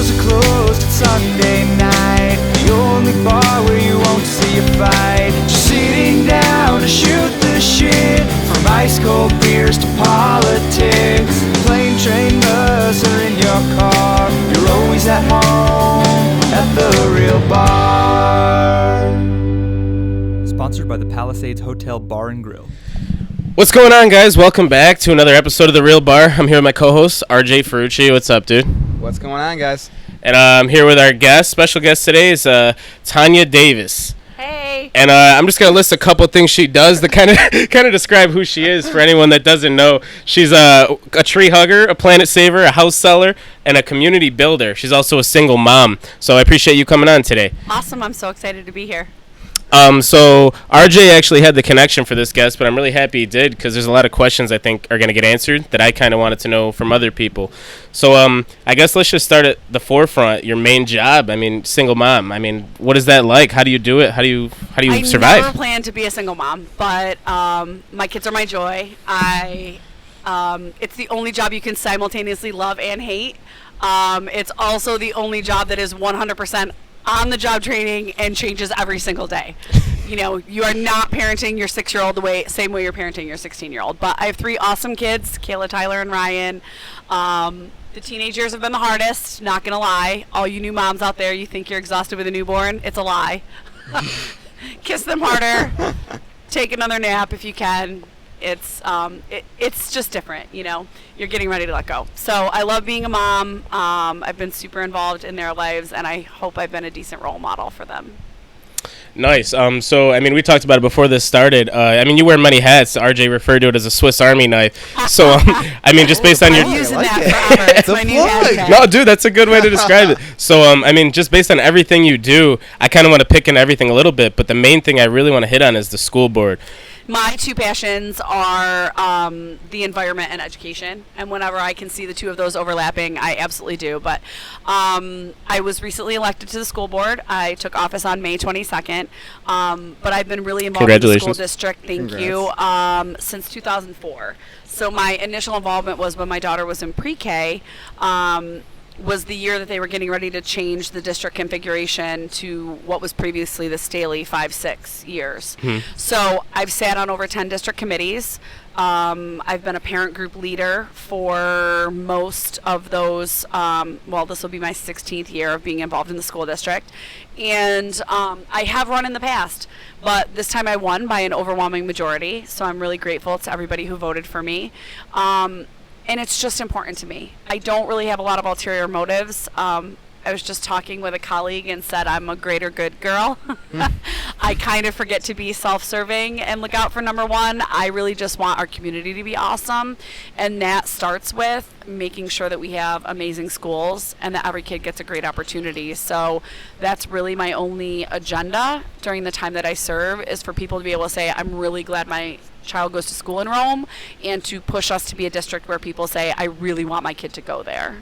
bars are closed at Sunday night. The only bar where you won't see a fight. Just sitting down to shoot the shit. From ice cold beers to politics. Plane, train, bus, or in your car. You're always at home at The Real Bar. Sponsored by the Palisades Hotel Bar and Grill. What's going on, guys? Welcome back to another episode of The Real Bar. I'm here with my co-host, RJ Ferrucci. What's up, dude? What's going on, guys? And I'm here with our guest. Special guest today is Tanya Davis. Hey. And I'm just going to list a couple things she does to kind of describe who she is for anyone that doesn't know. She's a tree hugger, a planet saver, a house seller, and a community builder. She's also a single mom. So I appreciate you coming on today. Awesome. I'm so excited to be here. So RJ actually had the connection for this guest, but I'm really happy he did because there's a lot of questions I think are going to get answered that I kind of wanted to know from other people. So I guess let's just start at the forefront. Your main job, I mean, single mom. I mean, what is that like? How do you do it? How do you survive? I never planned to be a single mom, but my kids are my joy. It's the only job you can simultaneously love and hate. It's also the only job that is 100% on-the-job training and changes every single day. You know, you are not parenting your 6-year-old the same way you're parenting your 16-year-old. But I have 3 awesome kids, Kayla, Tyler, and Ryan. The teenage years have been the hardest, not going to lie. All you new moms out there, you think you're exhausted with a newborn. It's a lie. Kiss them harder. Take another nap if you can. It's just different, you know. You're getting ready to let go. So I love being a mom. I've been super involved in their lives, and I hope I've been a decent role model for them. Nice. So, I mean, we talked about it before this started. I mean, you wear many hats. RJ referred to it as a Swiss Army knife. So, I mean, just based on your... I'm using that forever. It's my new hashtag. No, dude, that's a good way to describe it. So, I mean, just based on everything you do, I kind of want to pick in everything a little bit, but the main thing I really want to hit on is the school board. My 2 passions are the environment and education, and whenever I can see the 2 of those overlapping, I absolutely do. But I was recently elected to the school board. I took office on May 22nd, but I've been really involved in the school district, since 2004. So my initial involvement was when my daughter was in pre-K, was the year that they were getting ready to change the district configuration to what was previously the Staley 5-6 years. So I've sat on over 10 district committees. I've been a parent group leader for most of those. This will be my 16th year of being involved in the school district. And I have run in the past, but this time I won by an overwhelming majority. So I'm really grateful to everybody who voted for me. And it's just important to me. I don't really have a lot of ulterior motives. I was just talking with a colleague and said I'm a greater good girl. I kind of forget to be self-serving and look out for number one. I really just want our community to be awesome. And that starts with making sure that we have amazing schools and that every kid gets a great opportunity. So that's really my only agenda during the time that I serve, is for people to be able to say, I'm really glad my child goes to school in Rome, and to push us to be a district where people say, I really want my kid to go there.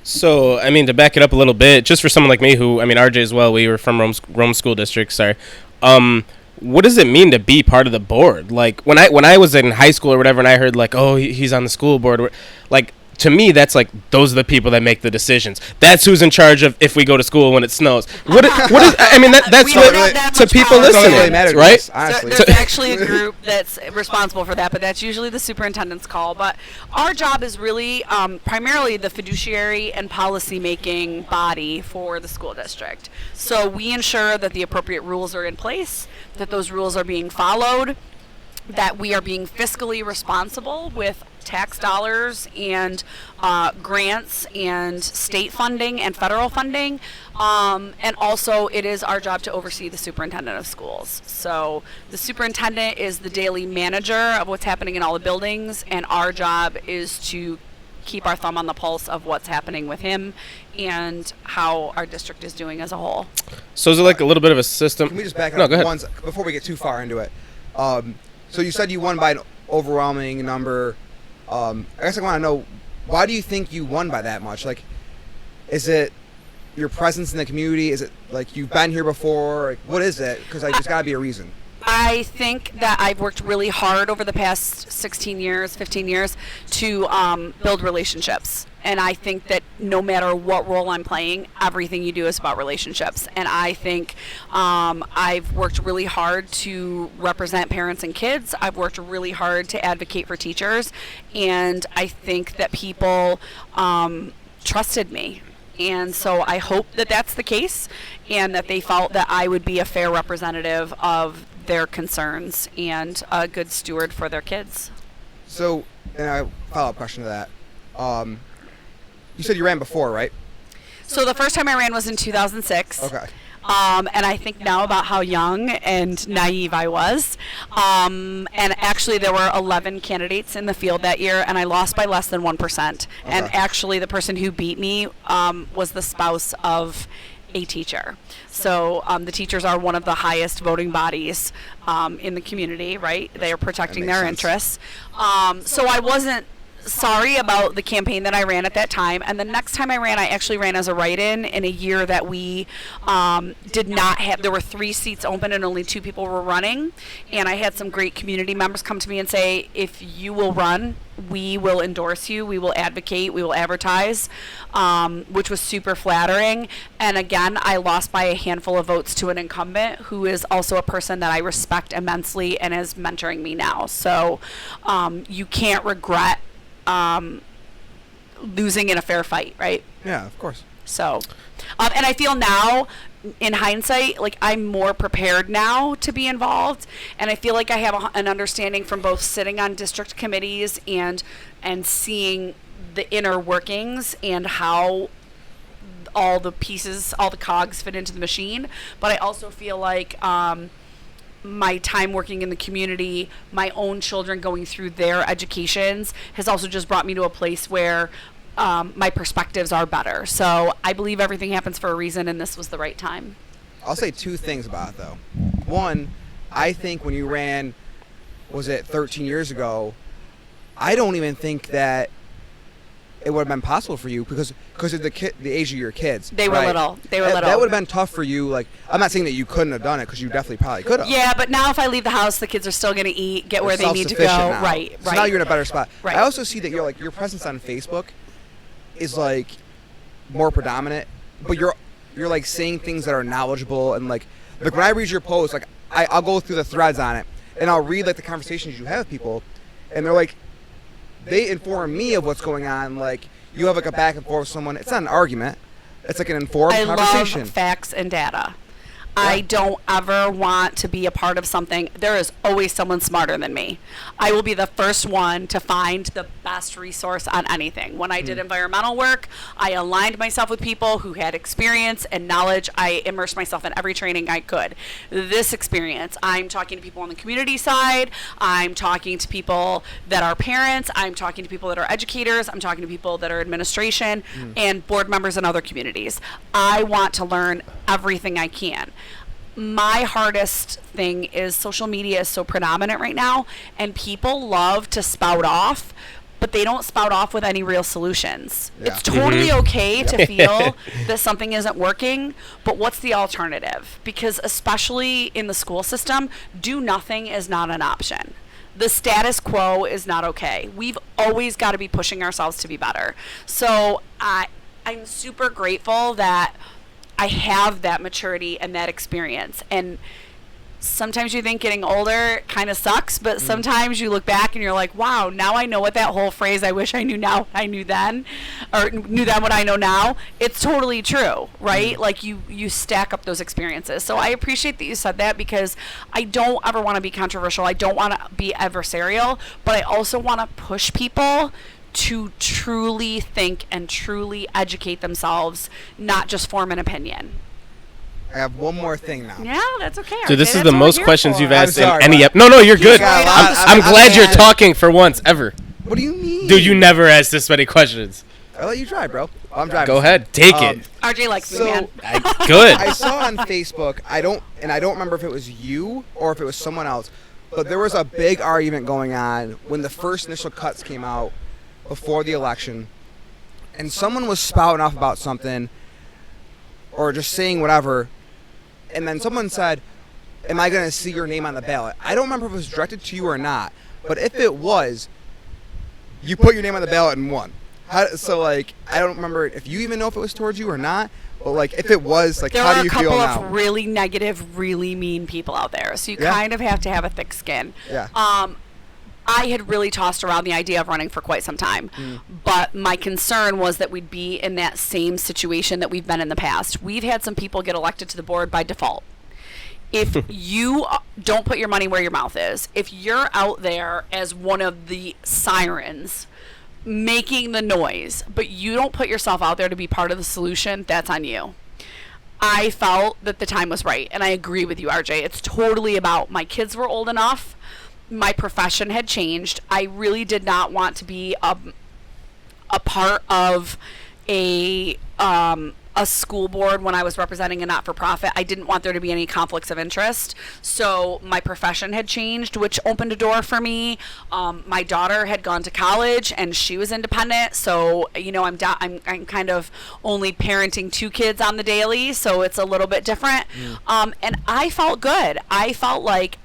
So, I mean, to back it up a little bit, just for someone like me who, I mean, RJ as well, we were from Rome School District, sorry. What does it mean to be part of the board? Like, when I was in high school or whatever, and I heard, like, oh, he's on the school board, like, to me, that's like, those are the people that make the decisions. That's who's in charge of if we go to school when it snows. What is, I mean, that's what, to people listening, right? So there's actually a group that's responsible for that, but that's usually the superintendent's call. But our job is really primarily the fiduciary and policy-making body for the school district. So we ensure that the appropriate rules are in place, that those rules are being followed, that we are being fiscally responsible with tax dollars and grants and state funding and federal funding, and also it is our job to oversee the superintendent of schools. So the superintendent is the daily manager of what's happening in all the buildings, and our job is to keep our thumb on the pulse of what's happening with him and how our district is doing as a whole. So is it like a little bit of a system? Can we just back up once before we get too far into it? So you said you won by an overwhelming number. I guess I want to know, why do you think you won by that much? Like, is it your presence in the community? Is it like you've been here before? Like, what is it? Because there's got to be a reason. I think that I've worked really hard over the past 16 years, 15 years to build relationships. And I think that no matter what role I'm playing, everything you do is about relationships. And I think I've worked really hard to represent parents and kids. I've worked really hard to advocate for teachers. And I think that people trusted me. And so I hope that that's the case and that they felt that I would be a fair representative of their concerns and a good steward for their kids. So, and a follow-up question to that. You said you ran before, right? So the first time I ran was in 2006. Okay. And I think now about how young and naive I was. And actually, there were 11 candidates in the field that year, and I lost by less than 1%. And actually, the person who beat me was the spouse of a teacher. So the teachers are one of the highest voting bodies in the community, right? They are protecting their interests. So I wasn't sorry about the campaign that I ran at that time. And the next time I actually ran as a write-in in a year that we did not have, there were 3 seats open and only 2 people were running. And I had some great community members come to me and say, if you will run, we will endorse you, we will advocate, we will advertise, which was super flattering. And again, I lost by a handful of votes to an incumbent who is also a person that I respect immensely and is mentoring me now. So you can't regret losing in a fair fight, right? Yeah, of course. So, and I feel now, in hindsight, like I'm more prepared now to be involved, and I feel like I have an understanding from both sitting on district committees and seeing the inner workings and how all the pieces, all the cogs fit into the machine. But I also feel like my time working in the community, my own children going through their educations has also just brought me to a place where my perspectives are better. So I believe everything happens for a reason, and this was the right time. I'll say 2 things about it, though. One, I think when you ran, was it 13 years ago, I don't even think that it would have been possible for you because of the age of your kids. They were little. That would have been tough for you. Like, I'm not saying that you couldn't have done it because you definitely probably could have. Yeah, but now if I leave the house, the kids are still going to eat, get where they need to go. Now. Right. So now you're in a better spot. Right. I also see that your presence on Facebook is like more predominant, but you're like saying things that are knowledgeable and like when I read your posts, like I'll go through the threads on it and I'll read like the conversations you have with people, and they're like, they inform me of what's going on. Like, you have like a back and forth with someone. It's not an argument. It's like an informed conversation. I love facts and data. I don't ever want to be a part of something. There is always someone smarter than me. I will be the first one to find the best resource on anything. When I did environmental work, I aligned myself with people who had experience and knowledge. I immersed myself in every training I could. This experience, I'm talking to people on the community side. I'm talking to people that are parents. I'm talking to people that are educators. I'm talking to people that are administration and board members in other communities. I want to learn everything I can. My hardest thing is social media is so predominant right now, and people love to spout off, but they don't spout off with any real solutions. Yeah. It's totally okay to feel that something isn't working, but what's the alternative? Because especially in the school system, do nothing is not an option. The status quo is not okay. We've always got to be pushing ourselves to be better. So I'm super grateful that I have that maturity and that experience. And sometimes you think getting older kind of sucks, but sometimes you look back and you're like, wow, now I know what that whole phrase, I wish I knew now, I knew then, or knew then what I know now. It's totally true, right? Like you stack up those experiences. So I appreciate that you said that, because I don't ever want to be controversial. I don't want to be adversarial, but I also want to push people to truly think and truly educate themselves, not just form an opinion. I have one more thing now. Yeah, that's okay. So this RJ, is the that's what most we're here questions for. you've asked in sorry, any but- ep. No, you're good. Right, I'm glad you're talking for once ever. What do you mean? Dude, you never asked this many questions. I'll let you try, bro. I'm driving. Go ahead, take it. RJ likes me, So man. Good. I saw on Facebook. I don't remember if it was you or if it was someone else, but there was a big argument going on when the first initial cuts came out before the election, and someone was spouting off about something or just saying whatever, and then someone said, am I going to see your name on the ballot? I don't remember if it was directed to you or not, but if it was, you put your name on the ballot and won. So, like, I don't remember if you even know if it was towards you or not, but, like, if it was, like, how do you feel now? There are a couple of really negative, really mean people out there, so you kind of have to have a thick skin. Yeah. I had really tossed around the idea of running for quite some time, but my concern was that we'd be in that same situation that we've been in the past. We've had some people get elected to the board by default. If you don't put your money where your mouth is, if you're out there as one of the sirens making the noise, but you don't put yourself out there to be part of the solution, that's on you. I felt that the time was right, and I agree with you, RJ. It's totally about my kids were old enough. My profession had changed. I really did not want to be a part of a school board when I was representing a not-for-profit. I didn't want there to be any conflicts of interest. So my profession had changed, which opened a door for me. My daughter had gone to college and she was independent. So, you know, I'm kind of only parenting 2 kids on the daily. So it's a little bit different. And I felt good. I felt like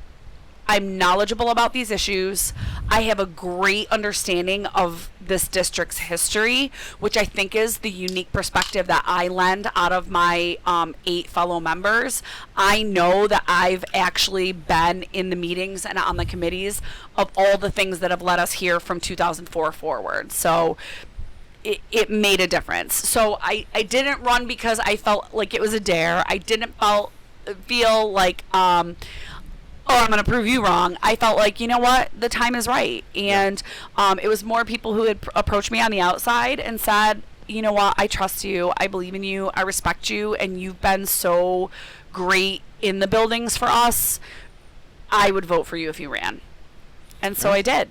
I'm knowledgeable about these issues. I have a great understanding of this district's history, which I think is the unique perspective that I lend out of my 8 fellow members. I know that I've actually been in the meetings and on the committees of all the things that have led us here from 2004 forward. So it made a difference. So I didn't run because I felt like it was a dare. I didn't feel like I'm going to prove you wrong. I felt like, you know what, the time is right. And it was more people who had approached me on the outside and said, you know what, I trust you, I believe in you, I respect you, and you've been so great in the buildings for us. I would vote for you if you ran. And so I did.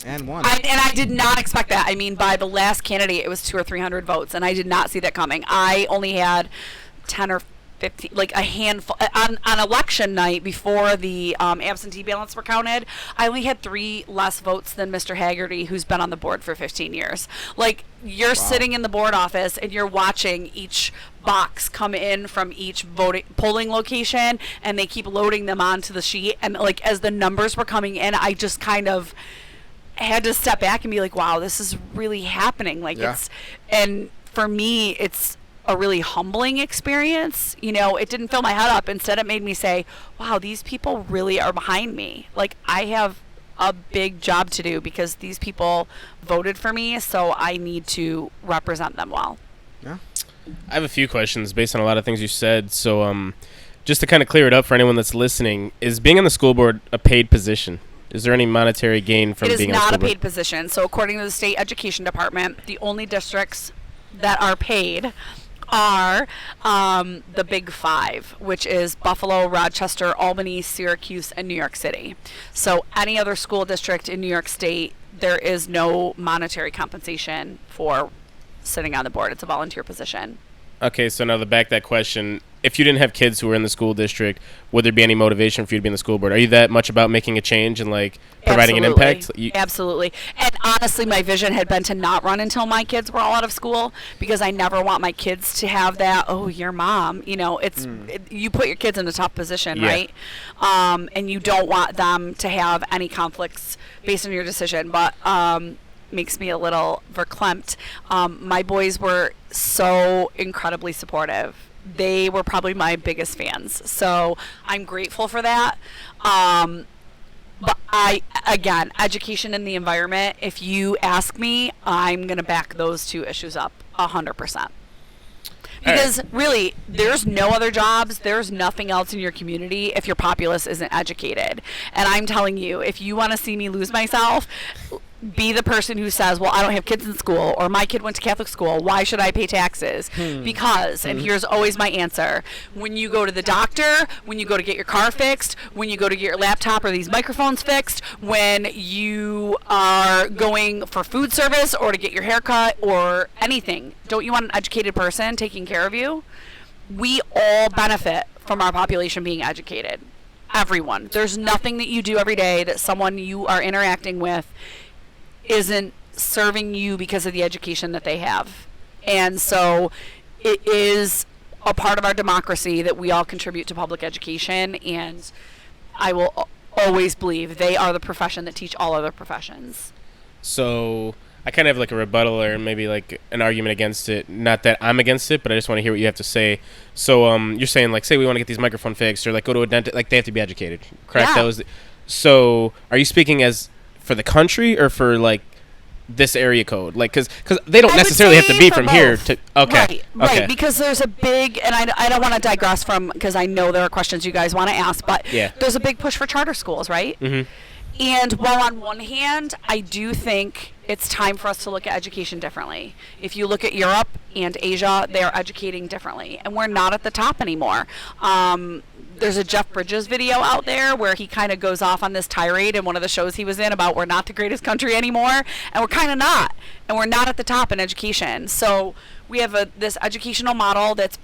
And won. I did not expect that. I mean, by the last candidate, it was 200 or 300 votes, and I did not see that coming. I only had 10 or 15, like a handful on election night before the absentee ballots were counted. I only had 3 less votes than Mr. Haggerty, who's been on the board for 15 years. Like, you're sitting in the board office and you're watching each box come in from each polling location, and they keep loading them onto the sheet. And like, as the numbers were coming in, I just kind of had to step back and be like, wow, this is really happening. Like, and for me, it's a really humbling experience. You know, it didn't fill my head up. Instead, it made me say, wow, these people really are behind me. Like, I have a big job to do because these people voted for me, so I need to represent them well. Yeah. I have a few questions based on a lot of things you said. So just to kind of clear it up for anyone that's listening, is being on the school board a paid position? Is there any monetary gain from being on the school board? It is not a paid position. So according to the state education department, the only districts that are paid are the Big 5, which is Buffalo, Rochester, Albany, Syracuse, and New York City. So any other school district in New York State, there is no monetary compensation for sitting on the board. It's a volunteer position. Okay, so now to back that question, if you didn't have kids who were in the school district, would there be any motivation for you to be in the school board? Are you that much about making a change and like providing an impact? Absolutely. And honestly, my vision had been to not run until my kids were all out of school, because I never want my kids to have that, oh, your mom, you know, it's you put your kids in a tough position, right? And you don't want them to have any conflicts based on your decision. But makes me a little verklempt. My boys were so incredibly supportive. They were probably my biggest fans. So I'm grateful for that. But again, education and the environment, if you ask me, I'm going to back those 2 issues up 100%. Because really, there's no other jobs, there's nothing else in your community if your populace isn't educated. And I'm telling you, if you want to see me lose myself, be the person who says, well, I don't have kids in school, or my kid went to Catholic school, why should I pay taxes? Because, and here's always my answer, when you go to the doctor, when you go to get your car fixed, when you go to get your laptop or these microphones fixed, when you are going for food service or to get your hair cut or anything, don't you want an educated person taking care of you? We all benefit from our population being educated. Everyone. There's nothing that you do every day that someone you are interacting with isn't serving you because of the education that they have. And so it is a part of our democracy that we all contribute to public education, and I will always believe they are the profession that teach all other professions. So I kind of have like a rebuttal or maybe like an argument against it. Not that I'm against it, but I just want to hear what you have to say. So you're saying like, say we want to get these microphone fixed or like go to a dentist, like they have to be educated, correct? Yeah. That was so are you speaking as for the country or for like this area code? Like because they don't necessarily have to be from here to okay. Right, because there's a big, and I don't want to digress from, because I know there are questions you guys want to ask, but Yeah. there's a big push for charter schools, right? Mm-hmm. And while on one hand, I do think it's time for us to look at education differently. If you look at Europe and Asia, they are educating differently, and we're not at the top anymore. There's a Jeff Bridges video out there where he kind of goes off on this tirade in one of the shows he was in about we're not the greatest country anymore, and we're kind of not, and we're not at the top in education. So we have this educational model that's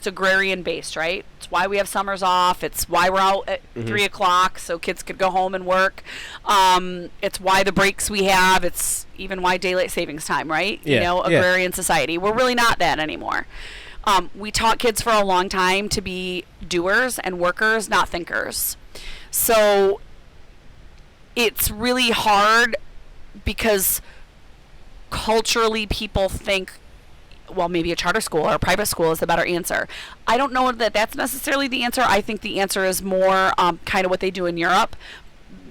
agrarian based, right? It's why we have summers off. It's why we're out at 3 o'clock so kids could go home and work. It's why the breaks we have. It's even why daylight savings time, right? Yeah. You know, agrarian society. We're really not that anymore. We taught kids for a long time to be doers and workers, not thinkers. So it's really hard because culturally people think, well, maybe a charter school or a private school is the better answer. I don't know that that's necessarily the answer. I think the answer is more kind of what they do in Europe,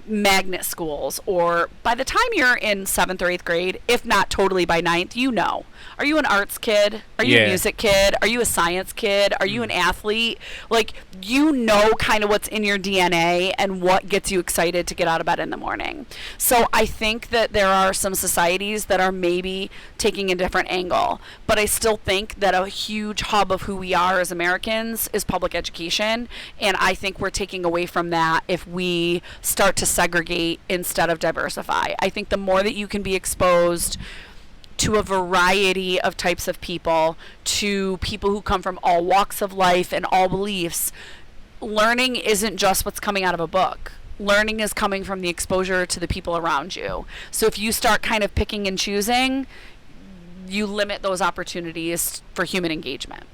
magnet schools, or by the time you're in 7th or 8th grade, if not totally by 9th, you know. Are you an arts kid? Are you a music kid? Are you a science kid? Are you an athlete? Like, you know kind of what's in your DNA and what gets you excited to get out of bed in the morning. So I think that there are some societies that are maybe taking a different angle, but I still think that a huge hub of who we are as Americans is public education, and I think we're taking away from that if we start to segregate instead of diversify. I think the more that you can be exposed to a variety of types of people, to people who come from all walks of life and all beliefs, learning isn't just what's coming out of a book. Learning is coming from the exposure to the people around you. So if you start kind of picking and choosing, you limit those opportunities for human engagement.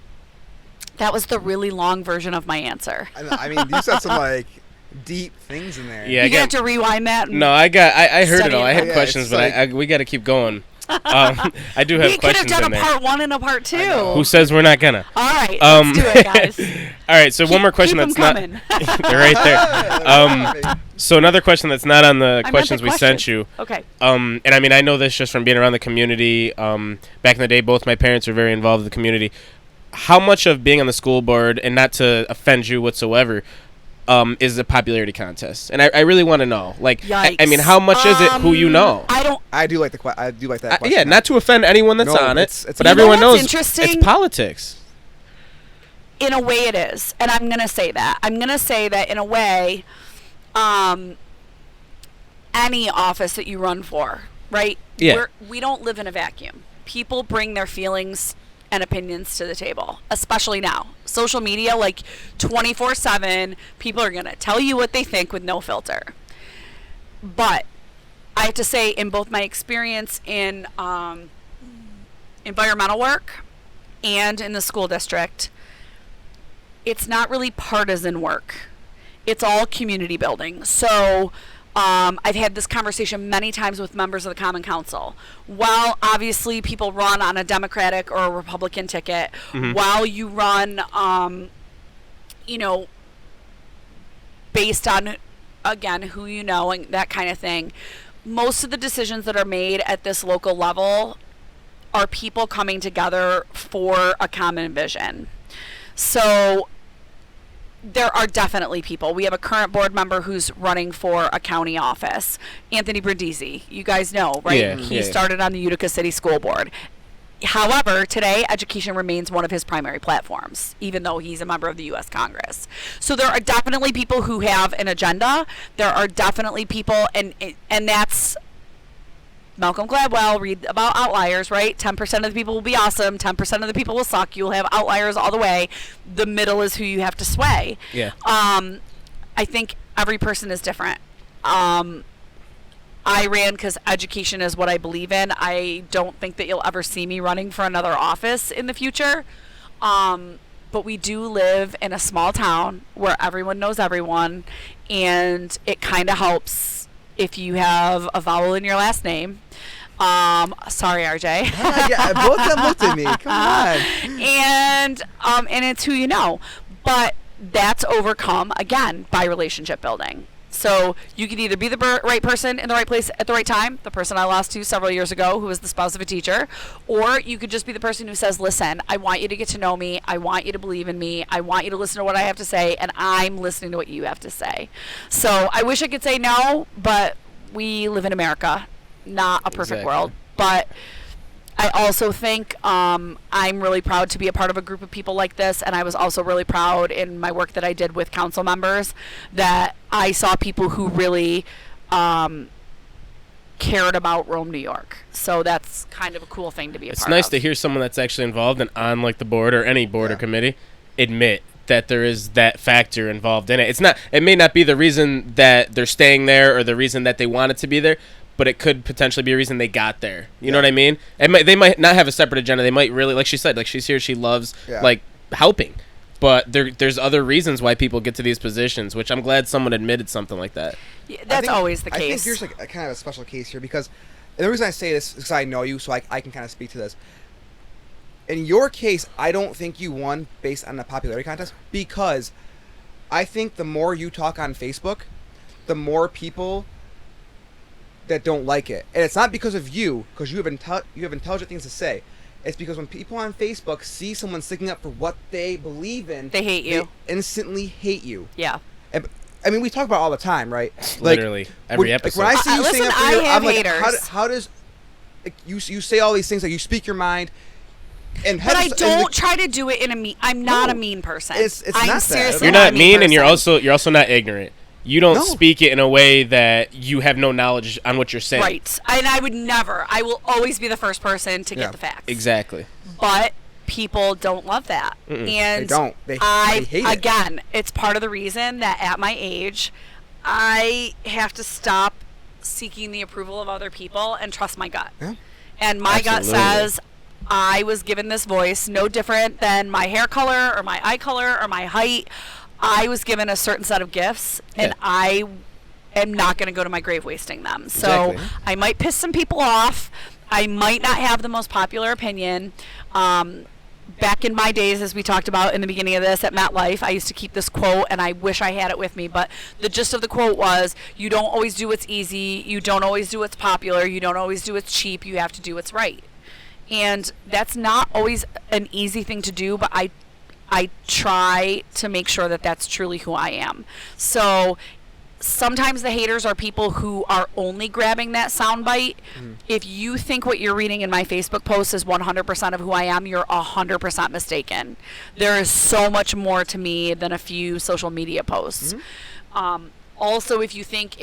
That was the really long version of my answer. I mean, you said some like deep things in there. Yeah, you have to rewind that. No, I heard it all. I had Yeah, questions, it's but like- we got to keep going. I do have we could have questions done in a there. part 1 and a part 2. Who says we're not gonna? All right, let's do it, guys. All right, so one more question keep that's 'em not. coming. They're right there. So another question that's not on the I meant questions we sent question. you. Okay. And I mean, I know this just from being around the community. Back in the day, both my parents were very involved in the community. How much of being on the school board, and not to offend you whatsoever, is a popularity contest? And I really want to know. Like, I mean, how much is it who you know? I do like that question. Yeah, not to offend anyone that's No, on it, it's- but You know everyone what's knows interesting? it's politics. In a way it is. And I'm going to say that. I'm going to say that in a way, any office that you run for, right? Yeah. We don't live in a vacuum. People bring their feelings and opinions to the table, especially now. Social media, like 24/7, people are going to tell you what they think with no filter. But I have to say, in both my experience in environmental work and in the school district, it's not really partisan work. It's all community building. So I've had this conversation many times with members of the Common Council. While obviously people run on a Democratic or a Republican ticket, while you run, based on, again, who you know and that kind of thing, most of the decisions that are made at this local level are people coming together for a common vision. So there are definitely people. We have a current board member who's running for a county office, Anthony Brindisi. You guys know, right? Yeah, He yeah. started on the Utica City School Board. However, today, education remains one of his primary platforms, even though he's a member of the U.S. Congress. So there are definitely people who have an agenda. There are definitely people, and that's Malcolm Gladwell, read about outliers, right? 10% of the people will be awesome. 10% of the people will suck. You'll have outliers all the way. The middle is who you have to sway. Yeah. I think every person is different. I ran because education is what I believe in. I don't think that you'll ever see me running for another office in the future. But we do live in a small town where everyone knows everyone, and it kind of helps if you have a vowel in your last name. Sorry, RJ. Yeah, both of them looked at me. Come on. And it's who you know. But that's overcome, again, by relationship building. So you could either be the right person in the right place at the right time, the person I lost to several years ago who was the spouse of a teacher, or you could just be the person who says, listen, I want you to get to know me, I want you to believe in me, I want you to listen to what I have to say, and I'm listening to what you have to say. So I wish I could say no, but we live in America, not a perfect world. But I also think I'm really proud to be a part of a group of people like this, and I was also really proud in my work that I did with council members that I saw people who really cared about Rome, New York. So that's kind of a cool thing to be a part of. It's nice to hear someone that's actually involved and on like the board or any board or committee admit that there is that factor involved in it. It may not be the reason that they're staying there or the reason that they wanted to be there, but it could potentially be a reason they got there. You know what I mean? They might not have a separate agenda. They might really, like she said, like she's here, she loves like helping. But there's other reasons why people get to these positions, which I'm glad someone admitted something like that. Yeah, that's always the case. I think there's like a kind of a special case here because, and the reason I say this is because I know you, so I can kind of speak to this. In your case, I don't think you won based on the popularity contest because I think the more you talk on Facebook, the more people that don't like it. And it's not because of you, because you have intelligent things to say. It's because when people on Facebook see someone sticking up for what they believe in, they hate you. They instantly hate you. Yeah. And, I mean, we talk about it all the time, right? Literally every episode. Like when I see you sticking up for you, I'm like, haters. how does you say all these things, like you speak your mind, and but I don't try to do it in a mean. I'm not a mean person. It's I'm not seriously that. You're not mean, person. and you're also not ignorant. You don't speak it in a way that you have no knowledge on what you're saying. Right. And I will always be the first person to get the facts. Exactly. But people don't love that. Mm-mm. And they don't. They hate it. Again, it's part of the reason that at my age, I have to stop seeking the approval of other people and trust my gut. Yeah. And my gut Absolutely. says, I was given this voice, no different than my hair color or my eye color or my height. I was given a certain set of gifts, and I am not going to go to my grave wasting them. So I might piss some people off. I might not have the most popular opinion. Back in my days, as we talked about in the beginning of this at MetLife, I used to keep this quote, and I wish I had it with me. But the gist of the quote was, you don't always do what's easy. You don't always do what's popular. You don't always do what's cheap. You have to do what's right. And that's not always an easy thing to do, but I try to make sure that that's truly who I am. So sometimes the haters are people who are only grabbing that soundbite. If you think what you're reading in my Facebook post is 100% of who I am, you're 100% mistaken. There is so much more to me than a few social media posts. Also, if you think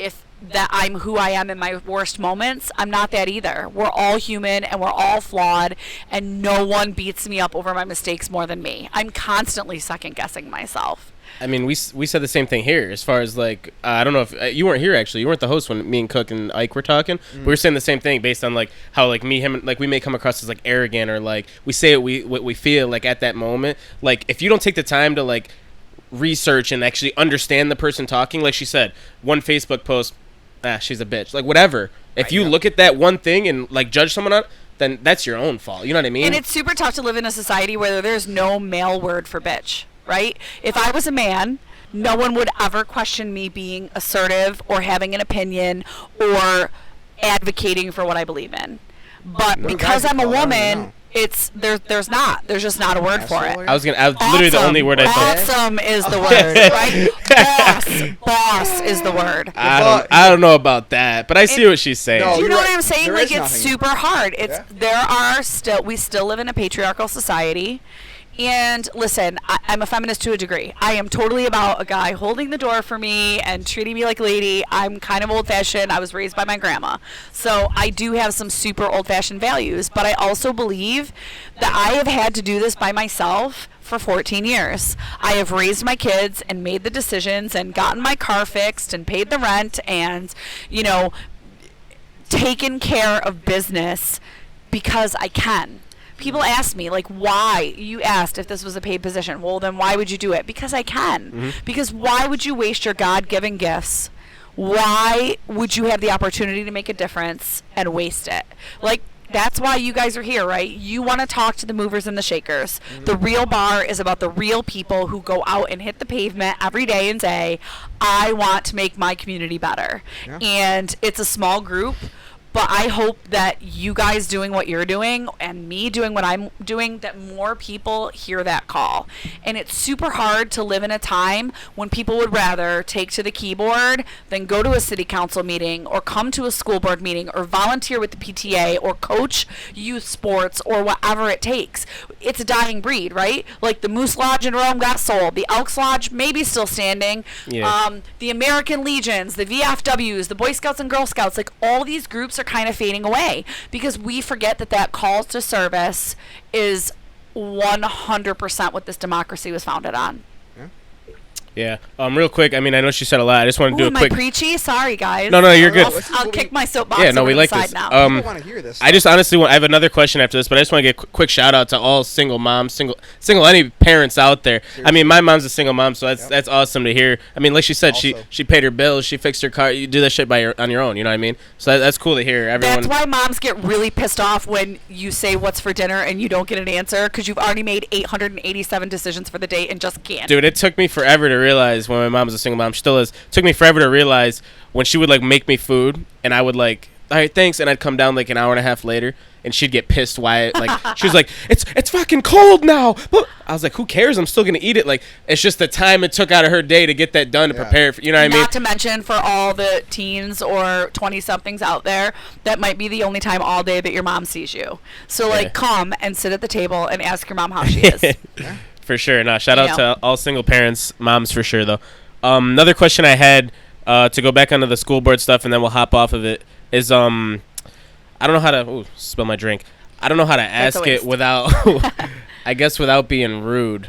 that I'm who I am in my worst moments, I'm not that either. We're all human and we're all flawed, and no one beats me up over my mistakes more than me. I'm constantly second guessing myself. I mean, we said the same thing here as far as like, I don't know if you weren't here actually. You weren't the host when me and Cook and Ike were talking. We were saying the same thing based on like how like him, like we may come across as like arrogant or like we say what we feel like at that moment. Like if you don't take the time to like research and actually understand the person talking, like she said, one Facebook post, she's a bitch, like whatever. If you look at that one thing and like judge someone on, then that's your own fault. You know what I mean? And it's super tough to live in a society where there's no male word for bitch, right? If I was a man, no one would ever question me being assertive or having an opinion or advocating for what I believe in. But because I'm a woman, there's just not a word for it. I was literally the only word I thought. Awesome is the word, right? Boss is the word. I don't know about that, but I see what she's saying. No, Do you know right. what I'm saying? There Like is it's nothing. super hard. We still live in a patriarchal society. And listen, I'm a feminist to a degree. I am totally about a guy holding the door for me and treating me like a lady. I'm kind of old-fashioned. I was raised by my grandma. So I do have some super old-fashioned values. But I also believe that I have had to do this by myself for 14 years. I have raised my kids and made the decisions and gotten my car fixed and paid the rent and, taken care of business because I can. People ask me, like, why? You asked if this was a paid position. Well, then why would you do it? Because I can. Because why would you waste your God-given gifts? Why would you have the opportunity to make a difference and waste it? Like, that's why you guys are here, right? You want to talk to the movers and the shakers. The Real Bar is about the real people who go out and hit the pavement every day and say, I want to make my community better. Yeah. And it's a small group, but I hope that you guys doing what you're doing and me doing what I'm doing, that more people hear that call. And it's super hard to live in a time when people would rather take to the keyboard than go to a city council meeting or come to a school board meeting or volunteer with the PTA or coach youth sports or whatever it takes. It's a dying breed, right? Like the Moose Lodge in Rome got sold. The Elks Lodge maybe still standing. Yeah. The American Legions, the VFWs, the Boy Scouts and Girl Scouts, like all these groups are kind of fading away because we forget that call to service is 100% what this democracy was founded on. Yeah. Real quick, I mean, I know she said a lot. I just want to do a am quick. I preachy? Sorry, guys. No, you're good. I'll kick my soapbox. Yeah, no, over we to like the side this. now. People want to hear this. I just honestly want. I have another question after this, but I just want to get a quick shout out to all single moms, single any parents out there. I mean, my mom's a single mom, so that's awesome to hear. I mean, like she said, Also. she paid her bills, she fixed her car. You do that shit on your own. You know what I mean? So that's cool to hear. Everyone. That's why moms get really pissed off when you say what's for dinner and you don't get an answer because you've already made 887 decisions for the day and just can't. Dude, it took me forever to realize when my mom was a single mom. She still is. It took me forever to realize when she would like make me food and I would like, all right, thanks, and I'd come down like an hour and a half later and she'd get pissed why like she was like, it's fucking cold now. But I was like, who cares? I'm still gonna eat it. Like it's just the time it took out of her day to get that done to prepare for, you know what I mean? Not to mention for all the teens or 20-somethings out there, that might be the only time all day that your mom sees you. So like come and sit at the table and ask your mom how she is. For sure. No, shout out to all single parents, moms for sure though. Another question I had to go back onto the school board stuff and then we'll hop off of it is I don't know how to spill my drink. I don't know how to ask it without I guess without being rude.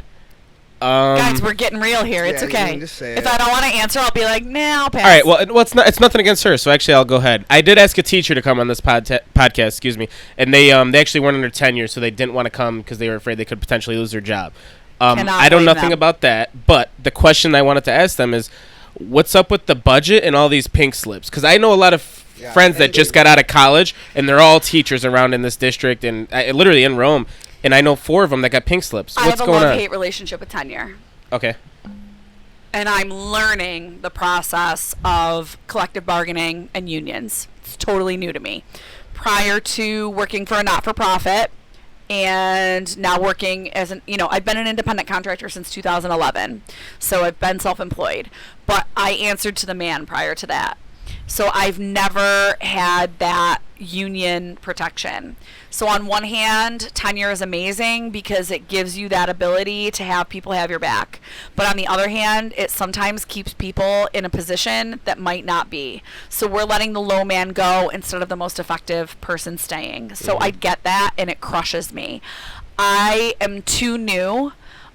Guys, we're getting real here. It's you okay. can just say If it. I don't want to answer, I'll be like, nah, I'll pass. All right. Well, it's nothing against her. So actually, I'll go ahead. I did ask a teacher to come on this podcast. Excuse me, and they actually weren't under tenure, so they didn't want to come because they were afraid they could potentially lose their job. I don't know nothing about that, but the question I wanted to ask them is, what's up with the budget and all these pink slips? Because I know a lot of friends that just got out of college, and they're all teachers around in this district, and literally in Rome, and I know 4 of them that got pink slips. I What's have a going on? love-hate relationship with tenure. Okay. And I'm learning the process of collective bargaining and unions. It's totally new to me. Prior to working for a not-for-profit, and now working as I've been an independent contractor since 2011, so I've been self-employed, but I answered to the man prior to that. So I've never had that union protection. So on one hand, tenure is amazing because it gives you that ability to have people have your back. But on the other hand, it sometimes keeps people in a position that might not be. So we're letting the low man go instead of the most effective person staying. So I get that, and it crushes me. I am too new.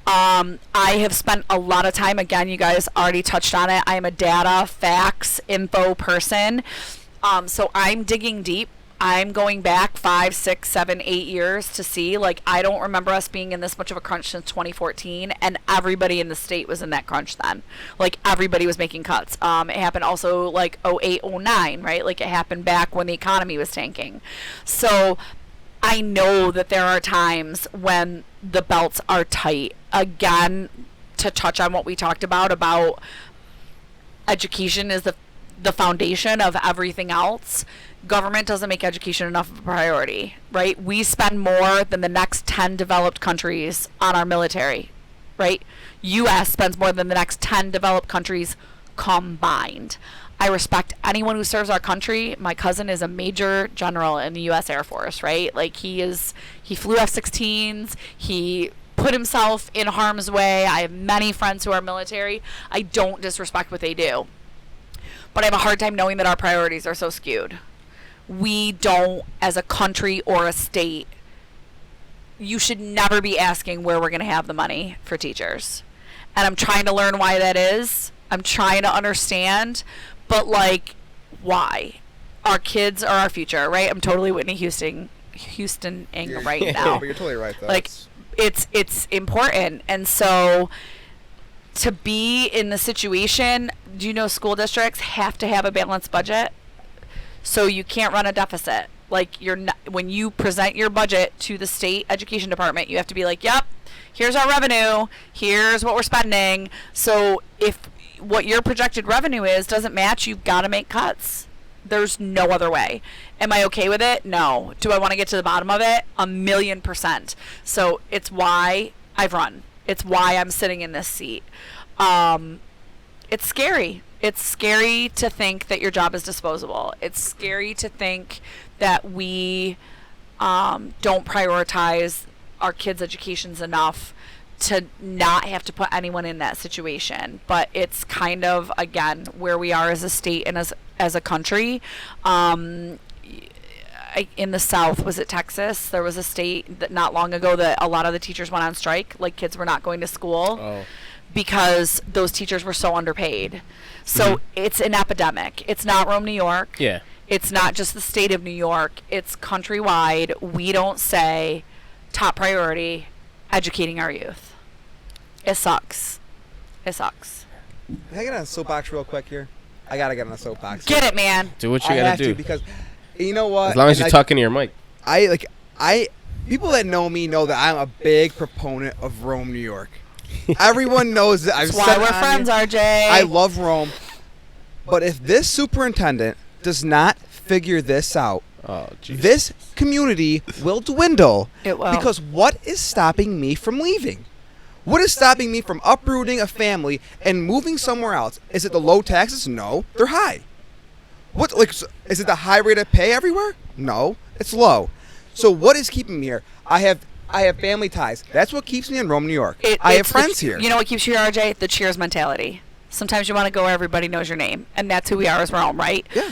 I have spent a lot of time, again, you guys already touched on it. I am a data, facts, info person. So I'm digging deep. I'm going back 5, 6, 7, 8 years to see, like, I don't remember us being in this much of a crunch since 2014, and everybody in the state was in that crunch then. Like, everybody was making cuts. It happened also, like, 08, 09, right? Like, it happened back when the economy was tanking. So I know that there are times when the belts are tight. Again, to touch on what we talked about education is the foundation of everything else. Government doesn't make education enough of a priority, right? We spend more than the next 10 developed countries on our military, right? U.S. spends more than the next 10 developed countries combined. I respect anyone who serves our country. My cousin is a major general in the U.S. Air Force, right? Like, he flew F-16s. He put himself in harm's way. I have many friends who are military. I don't disrespect what they do. But I have a hard time knowing that our priorities are so skewed. We don't, as a country or a state, you should never be asking where we're going to have the money for teachers. And I'm trying to learn why that is. I'm trying to understand. But, like, why? Our kids are our future, right? I'm totally Whitney Houston Houstoning right Yeah, now. but you're totally right, though. Like, it's important. And so to be in the situation, do you know school districts have to have a balanced budget? So you can't run a deficit. Like, you're not, when you present your budget to the state education department, you have to be like, yep, here's our revenue, here's what we're spending. So if what your projected revenue is doesn't match, you've got to make cuts. There's no other way. Am I okay with it? No. Do I want to get to the bottom of it? 1,000,000%. So it's why I've run. It's why I'm sitting in this seat. It's scary. It's scary to think that your job is disposable. It's scary to think that we don't prioritize our kids' educations enough to not have to put anyone in that situation. But it's kind of, again, where we are as a state and as a country. In the South, was it Texas? There was a state that not long ago that a lot of the teachers went on strike. Like, kids were not going to school because those teachers were so underpaid. So it's an epidemic. It's not Rome, New York. Yeah. It's not just the state of New York. It's countrywide. We don't say top priority educating our youth. It sucks. It sucks. Can I get on a soapbox real quick here? I gotta get on a soapbox. Get it, man. Do what you I gotta have do. to, because you know what? As long as And you talk into your mic. People that know me know that I'm a big proponent of Rome, New York. Everyone knows that. That's why we're friends, RJ. I love Rome. But if this superintendent does not figure this out, this community will dwindle. It will. Because what is stopping me from leaving? What is stopping me from uprooting a family and moving somewhere else? Is it the low taxes? No, they're high. Is it the high rate of pay everywhere? No, it's low. So what is keeping me here? I have family ties. That's what keeps me in Rome, New York. I have friends here. You know what keeps you here, RJ? The Cheers mentality. Sometimes you want to go where everybody knows your name, and that's who we are as Rome, right? Yeah.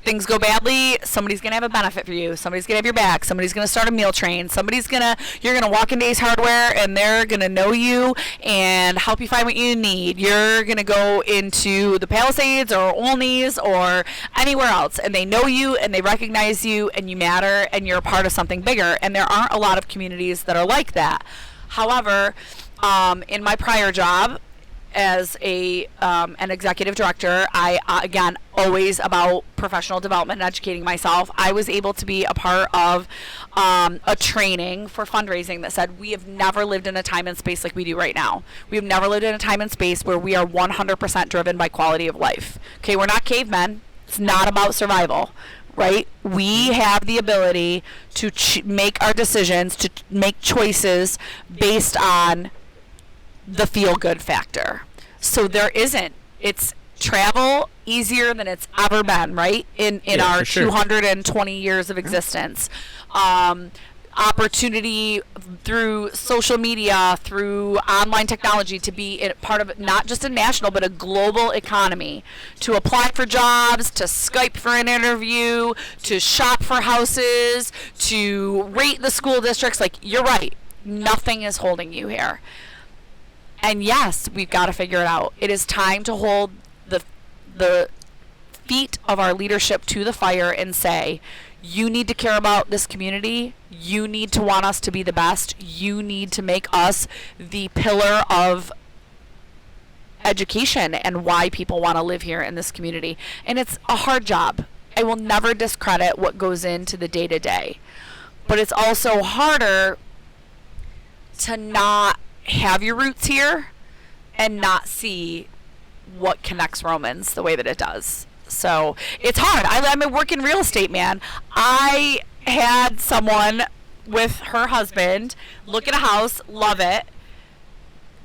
Things go badly, somebody's going to have a benefit for you. Somebody's going to have your back. Somebody's going to start a meal train. You're going to walk into Ace Hardware, and they're going to know you and help you find what you need. You're going to go into the Palisades or Olney's or anywhere else, and they know you, and they recognize you, and you matter, and you're a part of something bigger. And there aren't a lot of communities that are like that. However, in my prior job, as an executive director, I again always about professional development and educating myself. I was able to be a part of a training for fundraising that said we have never lived in a time and space like we do right now. We have never lived in a time and space where we are 100% driven by quality of life. Okay, we're not cavemen. It's not about survival. Right? We have the ability to make our decisions, to make choices based on the feel-good factor. So there isn't. It's travel easier than it's ever been, right? In our 220 years of existence. Opportunity through social media, through online technology to be part of not just a national but a global economy, to apply for jobs, to Skype for an interview, to shop for houses, to rate the school districts. Like, you're right. Nothing is holding you here. And yes, we've got to figure it out. It is time to hold the feet of our leadership to the fire and say, you need to care about this community. You need to want us to be the best. You need to make us the pillar of education and why people want to live here in this community. And it's a hard job. I will never discredit what goes into the day-to-day. But it's also harder to not have your roots here and not see what connects Romans the way that it does. So it's hard. I'm a work in real estate, man. I had someone with her husband look at a house, love it,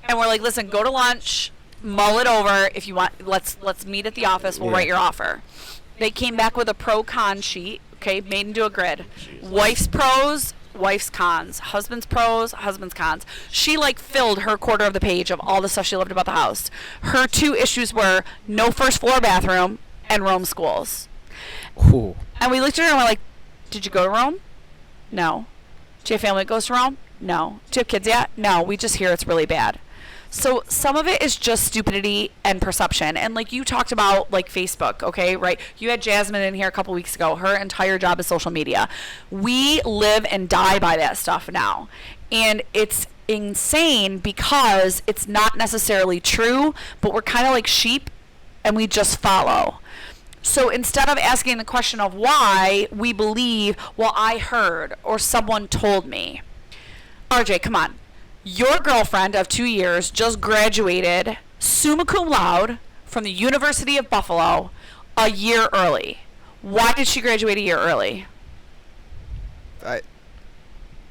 and we're like, listen, go to lunch, mull it over. If you want, let's meet at the office. We'll write your offer. They came back with a pro-con sheet, okay, made into a grid. Wife's pros, wife's cons, husband's pros, husband's cons. She filled her quarter of the page of all the stuff she loved about the house. Her two issues were no first floor bathroom and Rome schools. Ooh. And we looked at her and we're like, did you go to Rome? No. Do you have family that goes to Rome? No. Do you have kids yet? No. We just hear it's really bad. So some of it is just stupidity and perception. And like you talked about, like Facebook, okay, right? You had Jasmine in here a couple weeks ago. Her entire job is social media. We live and die by that stuff now. And it's insane because it's not necessarily true, but we're kind of like sheep and we just follow. So instead of asking the question of why, we believe, well, I heard or someone told me. RJ, come on. Your girlfriend of 2 years just graduated summa cum laude from the University of Buffalo a year early. Why did she graduate a year early?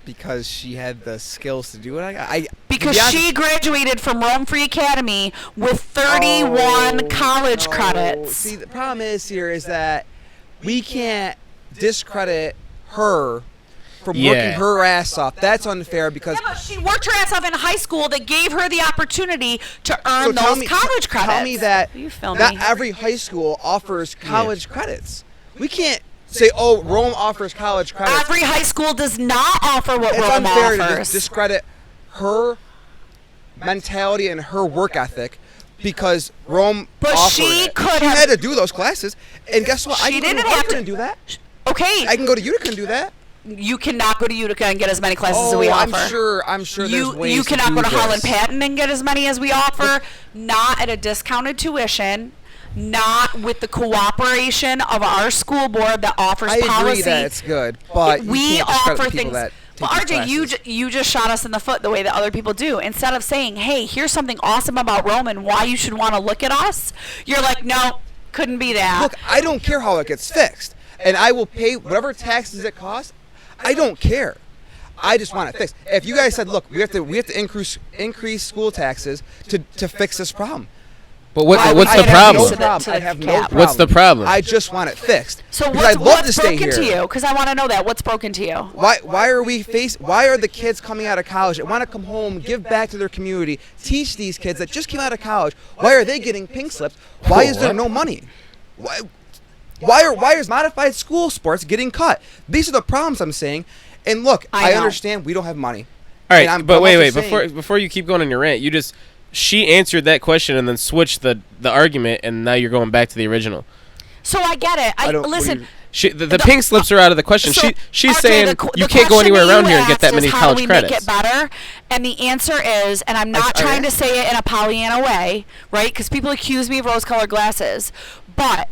Because she had the skills to do it. Because she graduated from Rome Free Academy with 31 college credits. See, the problem is that we can't discredit her from working her ass off. That's unfair because... Yeah, but she worked her ass off in high school that gave her the opportunity to earn those college credits. Tell me that not every high school offers college credits. We can't say, oh, Rome offers college credits. Every high school does not offer what Rome offers. It's unfair offers. to discredit her mentality and her work ethic because Rome offered it. She had to do those classes, and guess what? I couldn't do that. Okay. I can go to Utica and do that. You cannot go to Utica and get as many classes as we offer. I'm sure there's ways you cannot to go to this. Holland Patton and get as many as we offer, not at a discounted tuition, not with the cooperation of our school board that offers policy. I agree that it's good, but we you can't offer things. Well, RJ, you just shot us in the foot the way that other people do. Instead of saying, hey, here's something awesome about Rome and why you should want to look at us, you're like, no, couldn't be that. Look, I don't care how it gets fixed, and I will pay whatever taxes it costs. I don't care. I just want it fixed. If you guys said, look, we have to increase school taxes to fix this problem. But what's the problem? I have no problem. What's the problem? I just want it fixed. So what's broken to you? Because I want to know that. What's broken to you? Why are the kids coming out of college that want to come home, give back to their community, teach these kids that just came out of college? Why are they getting pink slips? Why is there no money? Why is modified school sports getting cut? These are the problems I'm saying. And look, I understand we don't have money. All right, but wait, before you keep going on your rant, she answered that question and then switched the argument, and now you're going back to the original. So I get it. Listen. The pink slips are out of the question. So she's saying you can't go anywhere around here and get that many college credits. How do we make it better? And the answer is, and I'm not trying to say it in a Pollyanna way, right? Because people accuse me of rose-colored glasses, but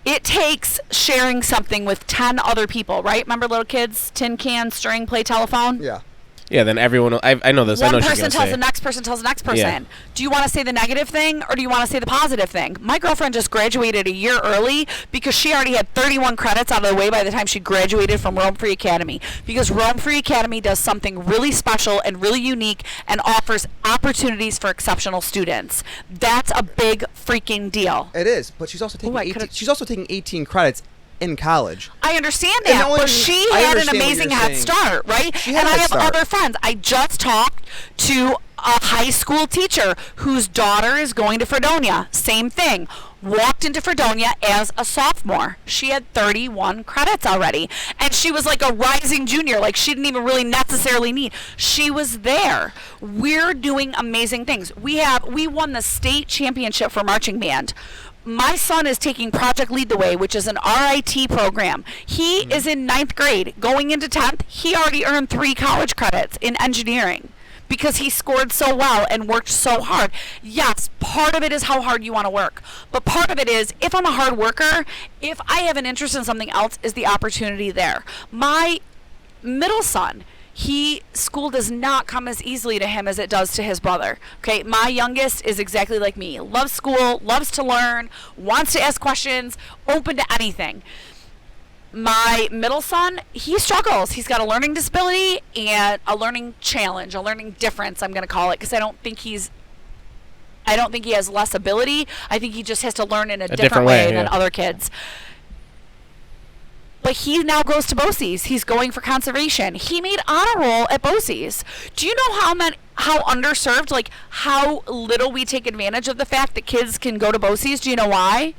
it takes sharing something with 10 other people, right? Remember little kids, tin can, string, play telephone? Yeah. Yeah, then everyone. I know this. I know One she's person gonna tells say. the next person tells the next person. Yeah. Do you want to say the negative thing or do you want to say the positive thing? My girlfriend just graduated a year early because she already had 31 credits out of the way by the time she graduated from Rome Free Academy. Because Rome Free Academy does something really special and really unique and offers opportunities for exceptional students. That's a big freaking deal. It is, but she's also taking 18 credits in college. I understand that, but she had an amazing head start, right? And I have other friends. I just talked to a high school teacher whose daughter is going to Fredonia. Same thing. Walked into Fredonia as a sophomore. She had 31 credits already. And she was like a rising junior. Like she didn't even really necessarily need. She was there. We're doing amazing things. We won the state championship for marching band. My son is taking Project Lead the Way, which is an RIT program. He is in 9th grade. Going into 10th, he already earned 3 college credits in engineering because he scored so well and worked so hard. Yes, part of it is how hard you want to work. But part of it is, if I'm a hard worker, if I have an interest in something else, is the opportunity there. My middle son, school does not come as easily to him as it does to his brother. Okay, my youngest is exactly like me. Loves school, loves to learn, wants to ask questions, open to anything. My middle son, he struggles. He's got a learning disability and a learning challenge, a learning difference, I'm going to call it, because I don't think he has less ability. I think he just has to learn in a different way than other kids. But he now goes to BOCES. He's going for conservation. He made honor roll at BOCES. Do you know how underserved, like how little we take advantage of the fact that kids can go to BOCES? Do you know why?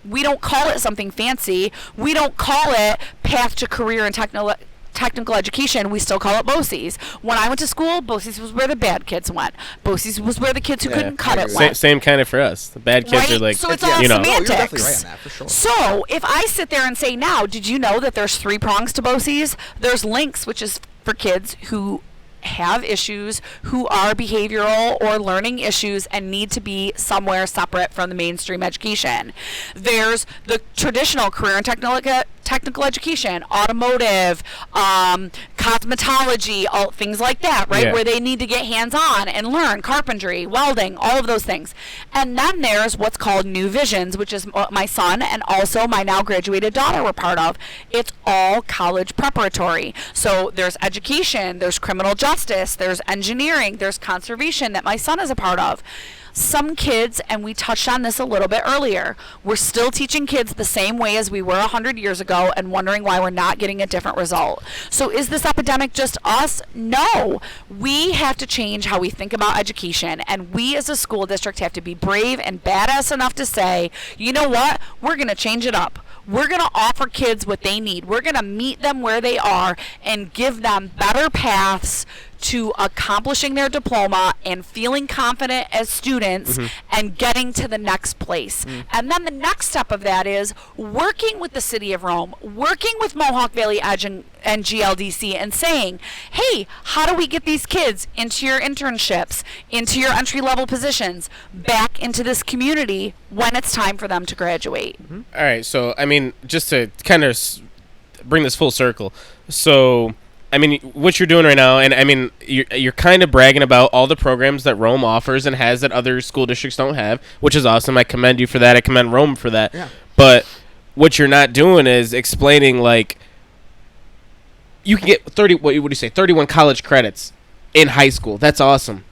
We don't call it something fancy. We don't call it path to career and technical education, we still call it BOCES. When I went to school, BOCES was where the bad kids went. BOCES was where the kids who couldn't cut it went. Same kind of for us. The bad kids are like, so it's all you know. semantics. No, you're definitely right on that, for sure. So if I sit there and say now, did you know that there's 3 prongs to BOCES? There's links, which is for kids who have issues, who are behavioral or learning issues and need to be somewhere separate from the mainstream education. There's the traditional career and technical education, automotive, cosmetology, all things like that, right? Yeah. Where they need to get hands-on and learn carpentry, welding, all of those things. And then there's what's called New Visions, which is what my son and also my now graduated daughter were part of. It's all college preparatory. So there's education, there's criminal justice, there's engineering, there's conservation that my son is a part of. Some kids, and we touched on this a little bit earlier, we're still teaching kids the same way as we were 100 years ago and wondering why we're not getting a different result. So is this epidemic just us? No. We have to change how we think about education, and we as a school district have to be brave and badass enough to say, you know what, we're going to change it up. We're going to offer kids what they need. We're going to meet them where they are and give them better paths to accomplishing their diploma and feeling confident as students and getting to the next place. And then the next step of that is working with the City of Rome, working with Mohawk Valley Edge and GLDC and saying, hey, how do we get these kids into your internships, into your entry-level positions, back into this community when it's time for them to graduate? All right, so, I mean, just to kind of bring this full circle. So, I mean, what you're doing right now, and I mean, you're kind of bragging about all the programs that Rome offers and has that other school districts don't have, which is awesome. I commend you for that. I commend Rome for that. Yeah. But what you're not doing is explaining, like, you can get 31 college credits in high school. That's awesome.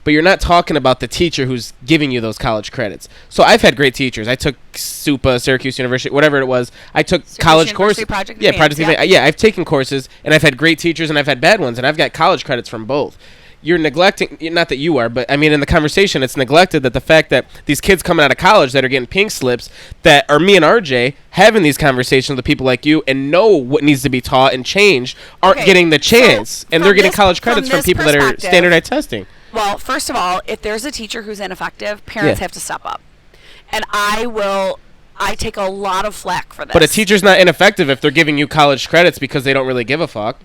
But you're not talking about the teacher who's giving you those college credits. So I've had great teachers. I took SUPA, Syracuse University, whatever it was. I took Syracuse college courses. Project I've taken courses, and I've had great teachers, and I've had bad ones, and I've got college credits from both. You're neglecting, not that you are, but I mean in the conversation, it's neglected that the fact that these kids coming out of college that are getting pink slips, that are me and RJ having these conversations with people like you and know what needs to be taught and changed, aren't getting the chance, and they're getting college credits from people that are standardized testing. Well, first of all, if there's a teacher who's ineffective, parents have to step up. And I take a lot of flack for this. But a teacher's not ineffective if they're giving you college credits because they don't really give a fuck.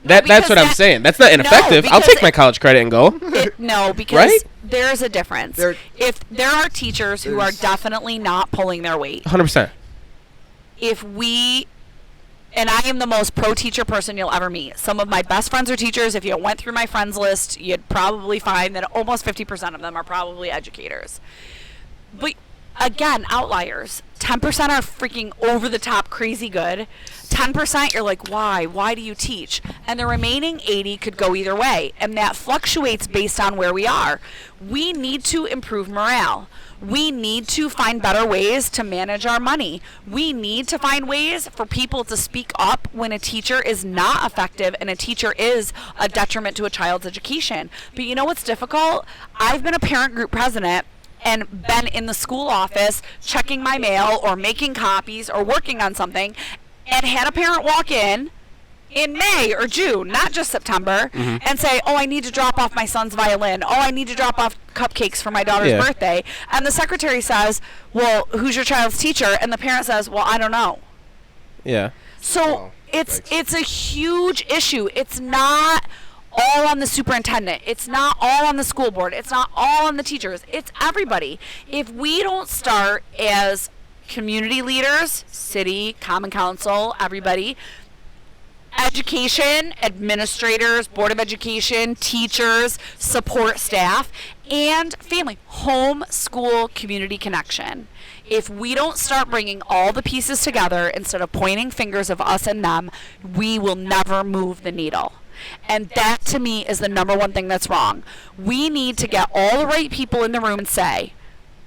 That's what I'm saying. That's not ineffective. I'll take my college credit and go. Because there's a difference. If there are teachers who are definitely not pulling their weight. 100%. And I am the most pro-teacher person you'll ever meet. Some of my best friends are teachers. If you went through my friends list, you'd probably find that almost 50% of them are probably educators. But again, outliers. 10% are freaking over-the-top crazy good. 10% you're like, why? Why do you teach? And the remaining 80 could go either way. And that fluctuates based on where we are. We need to improve morale. We need to find better ways to manage our money. We need to find ways for people to speak up when a teacher is not effective and a teacher is a detriment to a child's education. But you know what's difficult? I've been a parent group president and been in the school office checking my mail or making copies or working on something and had a parent walk in May or June, not just September, and say, oh, I need to drop off my son's violin. Oh, I need to drop off cupcakes for my daughter's birthday. And the secretary says, well, who's your child's teacher? And the parent says, well, I don't know. Yeah. So it's a huge issue. It's not all on the superintendent. It's not all on the school board. It's not all on the teachers. It's everybody. If we don't start as community leaders, city, common council, everybody, education, administrators, board of education, teachers, support staff, and family, home, school, community connection. If we don't start bringing all the pieces together instead of pointing fingers of us and them, we will never move the needle. And that, to me, is the number one thing that's wrong. We need to get all the right people in the room and say,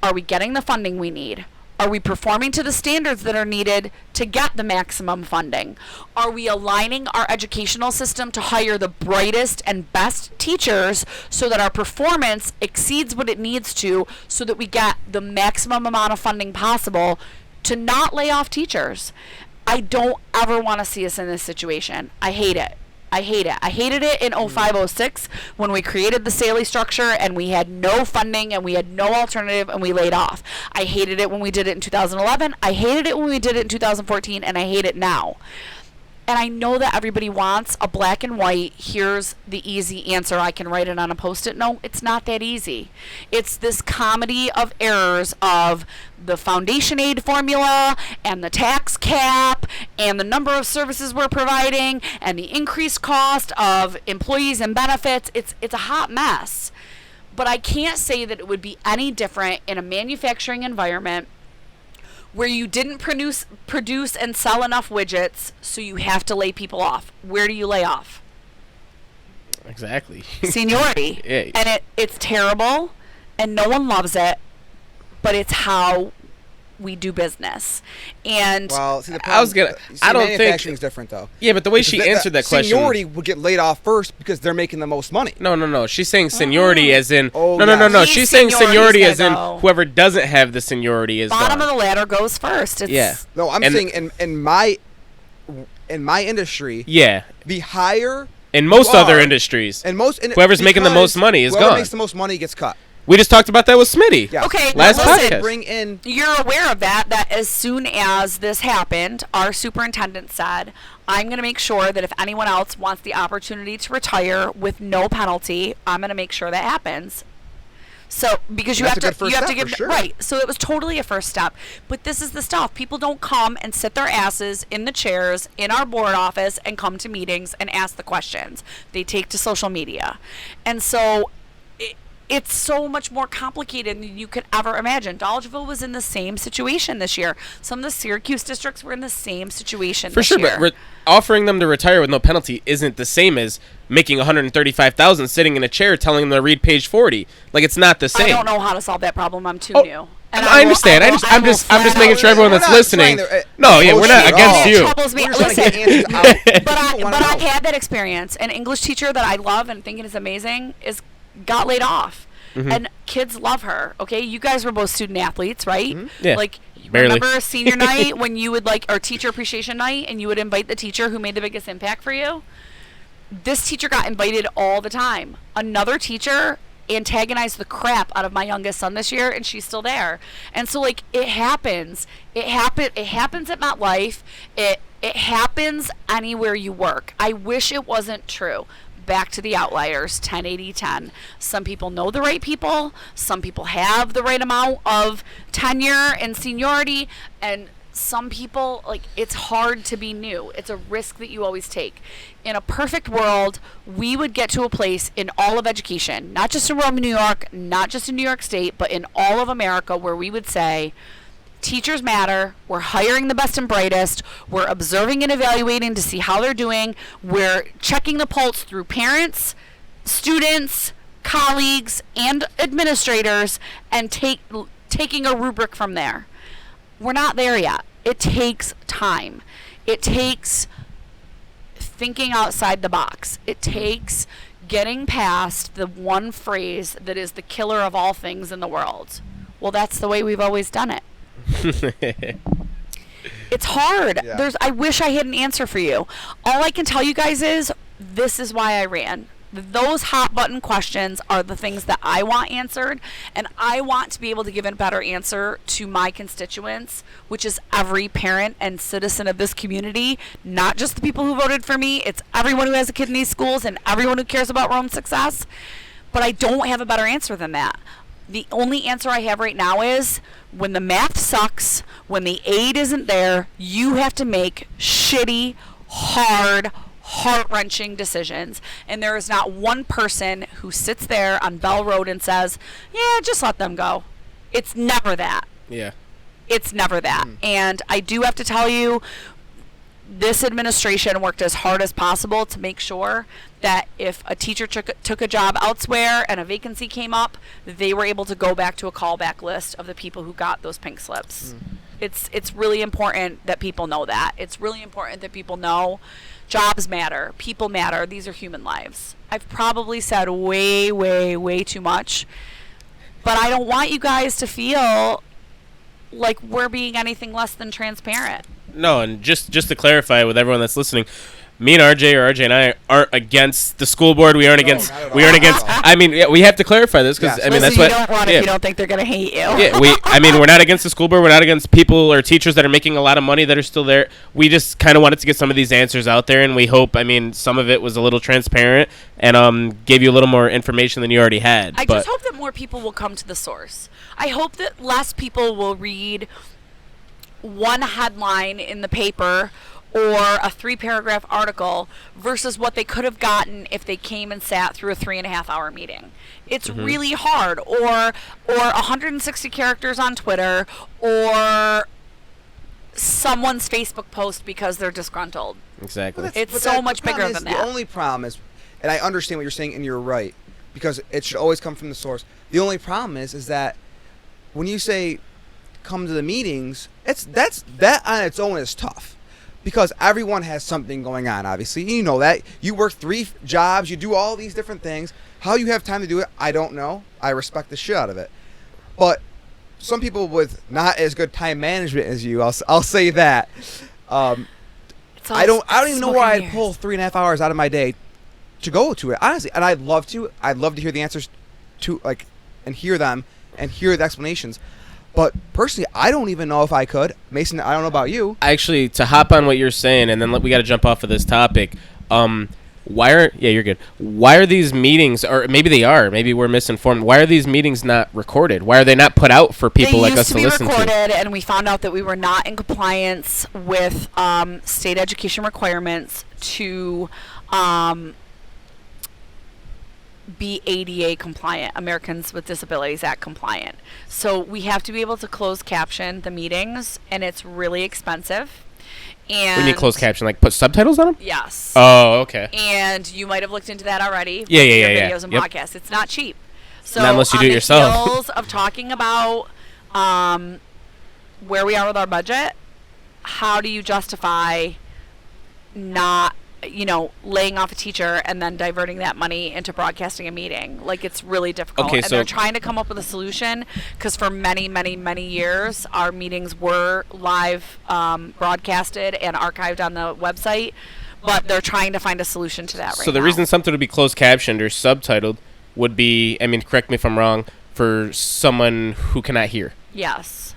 are we getting the funding we need? Are we performing to the standards that are needed to get the maximum funding? Are we aligning our educational system to hire the brightest and best teachers so that our performance exceeds what it needs to so that we get the maximum amount of funding possible to not lay off teachers? I don't ever want to see us in this situation. I hate it. I hated it in 0506 when we created the SALE structure and we had no funding and we had no alternative and we laid off. I hated it when we did it in 2011. I hated it when we did it in 2014, and I hate it now. And I know that everybody wants a black and white, here's the easy answer, I can write it on a Post-it note. It's not that easy. It's this comedy of errors of the foundation aid formula and the tax cap and the number of services we're providing and the increased cost of employees and benefits. It's a hot mess. But I can't say that it would be any different in a manufacturing environment where you didn't produce and sell enough widgets, so you have to lay people off. Where do you lay off? Exactly. Seniority. Yeah. And it's terrible, and no one loves it, but it's how we do business. And Well, see, the I was problem, gonna- I don't think- manufacturing's different though. Yeah, but the way Because she answered that question. seniority would get laid off first because they're making the most money. No. She's saying seniority as in. Oh, no. yes. She's saying Seniority's seniority as in gotta go. whoever doesn't have the seniority is bottom gone. of the ladder goes first. It's, Yeah. No, I'm And- saying in my industry, Yeah. the higher In most you other are- industries. and most Whoever's making the most because money is whoever gone. makes the most money gets cut. We just talked about that with Smitty. Yeah. Okay, Last now listen, podcast. Bring in You're aware of that as soon as this happened, our superintendent said, I'm going to make sure that if anyone else wants the opportunity to retire with no penalty, I'm going to make sure that happens. So, because you That's have a to, good first you have to step, give, for sure. right. So it was totally a first step. But this is the stuff. People don't come and sit their asses in the chairs in our board office and come to meetings and ask the questions. They take to social media. And so it's so much more complicated than you could ever imagine. Dolgeville was in the same situation this year. Some of the Syracuse districts were in the same situation For this sure, year. but offering them to retire with no penalty isn't the same as making $135,000 sitting in a chair telling them to read page 40. Like, it's not the same. I don't know how to solve that problem. I'm too Oh, new. I understand. I'm just making sure everyone We're that's not listening. trying to, No, yeah, we're not bullshit against at all. you. It troubles me. We're just trying to Listen, get answers out. but People wanna I've know. had that experience. An English teacher that I love and think is amazing got laid off. Mm-hmm. And kids love her. Okay, you guys were both student athletes, right? Yeah, Like, barely. remember senior night when you would or teacher appreciation night, and you would invite the teacher who made the biggest impact for you? This teacher got invited all the time. Another teacher antagonized the crap out of my youngest son this year, and she's still there. And so, it happens. It happens at MetLife. It happens anywhere you work. I wish it wasn't true. Back to the outliers, 10-80-10. Some people know the right people. Some people have the right amount of tenure and seniority. And some people, it's hard to be new. It's a risk that you always take. In a perfect world, we would get to a place in all of education, not just in rural New York, not just in New York State, but in all of America, where we would say, teachers matter. We're hiring the best and brightest. We're observing and evaluating to see how they're doing. We're checking the pulse through parents, students, colleagues, and administrators, and taking a rubric from there. We're not there yet. It takes time. It takes thinking outside the box. It takes getting past the one phrase that is the killer of all things in the world. Well, that's the way we've always done it. It's hard. Yeah. I wish I had an answer for you. All I can tell you guys is this is why I ran. Those hot button questions are the things that I want answered, and I want to be able to give a better answer to my constituents, which is every parent and citizen of this community, not just the people who voted for me. It's everyone who has a kid in these schools and everyone who cares about Rome's success. But I don't have a better answer than that. The only answer I have right now is when the math sucks, when the aid isn't there, you have to make shitty, hard, heart-wrenching decisions. And there is not one person who sits there on Bell Road and says, yeah, just let them go. It's never that. Yeah. It's never that. And I do have to tell you, this administration worked as hard as possible to make sure that if a teacher took a job elsewhere and a vacancy came up, they were able to go back to a callback list of the people who got those pink slips. It's really important that people know that. It's really important that people know jobs matter, people matter. These are human lives. I've probably said way, way, way too much, but I don't want you guys to feel like we're being anything less than transparent. No, and just to clarify with everyone that's listening, me and RJ and I aren't against the school board. We aren't against. I mean, we have to clarify this because I mean that's you what. don't want if you don't think they're gonna hate you. Yeah, I mean, we're not against the school board. We're not against people or teachers that are making a lot of money that are still there. We just kind of wanted to get some of these answers out there, and we hope. I mean, some of it was a little transparent and gave you a little more information than you already had. I just hope that more people will come to the source. I hope that less people will read one headline in the paper or a 3-paragraph article versus what they could have gotten if they came and sat through a 3.5-hour meeting. It's really hard. Or 160 characters on Twitter, or someone's Facebook post because they're disgruntled. Exactly. It's so much bigger than that. The only problem is, and I understand what you're saying, and you're right, because it should always come from the source. The only problem is that when you say come to the meetings, that on its own is tough. Because everyone has something going on, obviously. You know that. You work 3 jobs. You do all these different things. How you have time to do it, I don't know. I respect the shit out of it. But some people with not as good time management as you, I'll say that. I don't even know why I'd pull 3.5 hours out of my day to go to it, honestly. And I'd love to. I'd love to hear the answers to, like, and hear them and hear the explanations. But personally, I don't even know if I could. Mason, I don't know about you. Actually, to hop on what you're saying, and then we got to jump off of this topic. You're good. Why are these meetings, or maybe they are, maybe we're misinformed. Why are these meetings not recorded? Why are they not put out for people like us to listen to? They used to be recorded, and we found out that we were not in compliance with state education requirements to be ADA compliant, Americans with Disabilities Act compliant. So we have to be able to close caption the meetings, and it's really expensive. And when you close caption, like put subtitles on them? Yes. Oh, okay. And you might have looked into that already. Yeah. Videos and podcasts. It's not cheap. So not unless you do it yourself. On the heels of talking about where we are with our budget, how do you justify not laying off a teacher and then diverting that money into broadcasting a meeting? Like, it's really difficult. Okay, and they're trying to come up with a solution because for many, many, many years, our meetings were live broadcasted and archived on the website, but they're trying to find a solution to that right now. So the reason something would be closed captioned or subtitled would be, I mean, correct me if I'm wrong, for someone who cannot hear. Yes.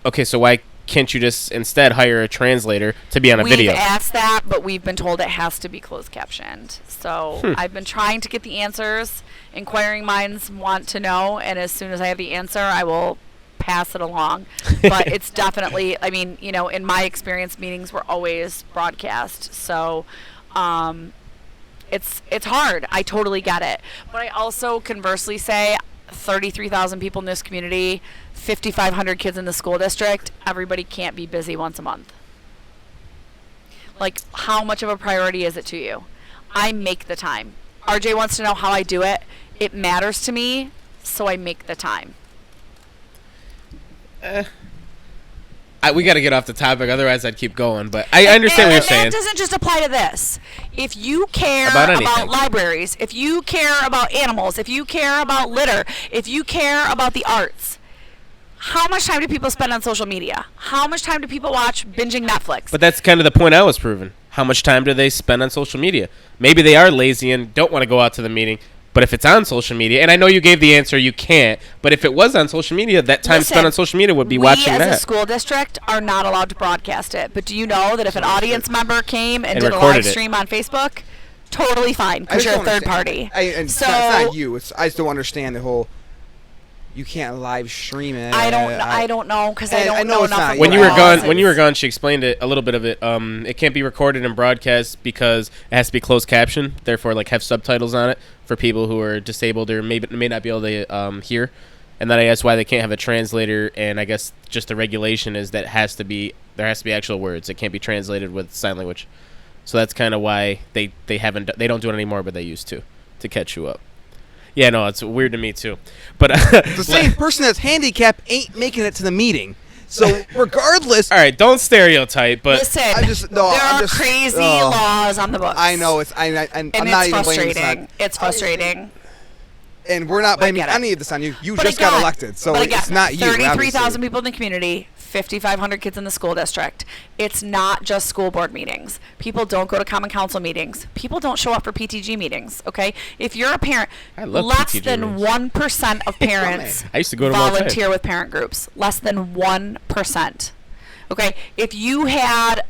Okay, so why can't you just instead hire a translator to be on a video? We've asked that, but we've been told it has to be closed captioned. So I've been trying to get the answers. Inquiring minds want to know, and as soon as I have the answer, I will pass it along. But it's definitely, I mean, in my experience, meetings were always broadcast. So it's hard. I totally get it. But I also conversely say 33,000 people in this community, 5,500 kids in the school district, everybody can't be busy once a month. Like, how much of a priority is it to you? I make the time. RJ wants to know how I do it. It matters to me, so I make the time. We got to get off the topic, otherwise I'd keep going. But I understand what you're saying. And that doesn't just apply to this. If you care about libraries, if you care about animals, if you care about litter, if you care about the arts, how much time do people spend on social media? How much time do people watch binging Netflix? But that's kind of the point I was proving. How much time do they spend on social media? Maybe they are lazy and don't want to go out to the meeting. But if it's on social media, and I know you gave the answer, you can't, but if it was on social media, that time spent on social media would be watching that. We as a school district are not allowed to broadcast it. But do you know that if an audience member came and did a live stream on Facebook, totally fine, because you're a third party. It's not you. I just don't understand the whole, you can't live stream it. I don't know, because I don't know enough. When you were gone, she explained it, a little bit of it. It can't be recorded and broadcast because it has to be closed caption. Therefore, like, have subtitles on it for people who are disabled or may not be able to hear. And then I asked why they can't have a translator, and I guess just the regulation is that there has to be actual words. It can't be translated with sign language. So that's kind of why they don't do it anymore, but they used to catch you up. Yeah, no, it's weird to me too. But the same person that's handicapped ain't making it to the meeting. So regardless, all right, don't stereotype. But listen, there are crazy laws on the books. I know I'm not even blaming this. It's frustrating. And we're not blaming any of this on you. You just got elected, so it's not you. 33,000 people in the community, 5,500 kids in the school district. It's not just school board meetings. People don't go to common council meetings. People don't show up for PTG meetings, okay? If you're a parent, I love less PTG than meetings. 1% of parents I used to go to them all the time. volunteer with parent groups. Less than 1%. Okay? If you had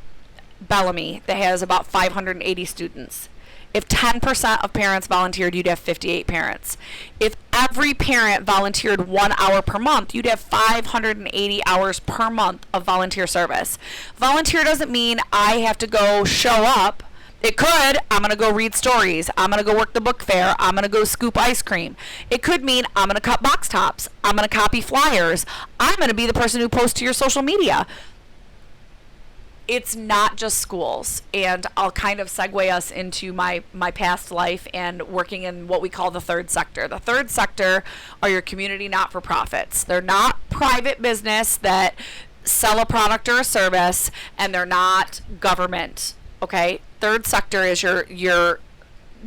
Bellamy that has about 580 students, if 10% of parents volunteered, you'd have 58 parents. If every parent volunteered 1 hour per month, you'd have 580 hours per month of volunteer service. Volunteer doesn't mean I have to go show up. It could, I'm going to go read stories. I'm going to go work the book fair. I'm going to go scoop ice cream. It could mean I'm going to cut box tops. I'm going to copy flyers. I'm going to be the person who posts to your social media. It's not just schools, and I'll kind of segue us into my past life and working in what we call the third sector. The third sector are your community not-for-profits. They're not private business that sell a product or a service, and they're not government, okay? Third sector is your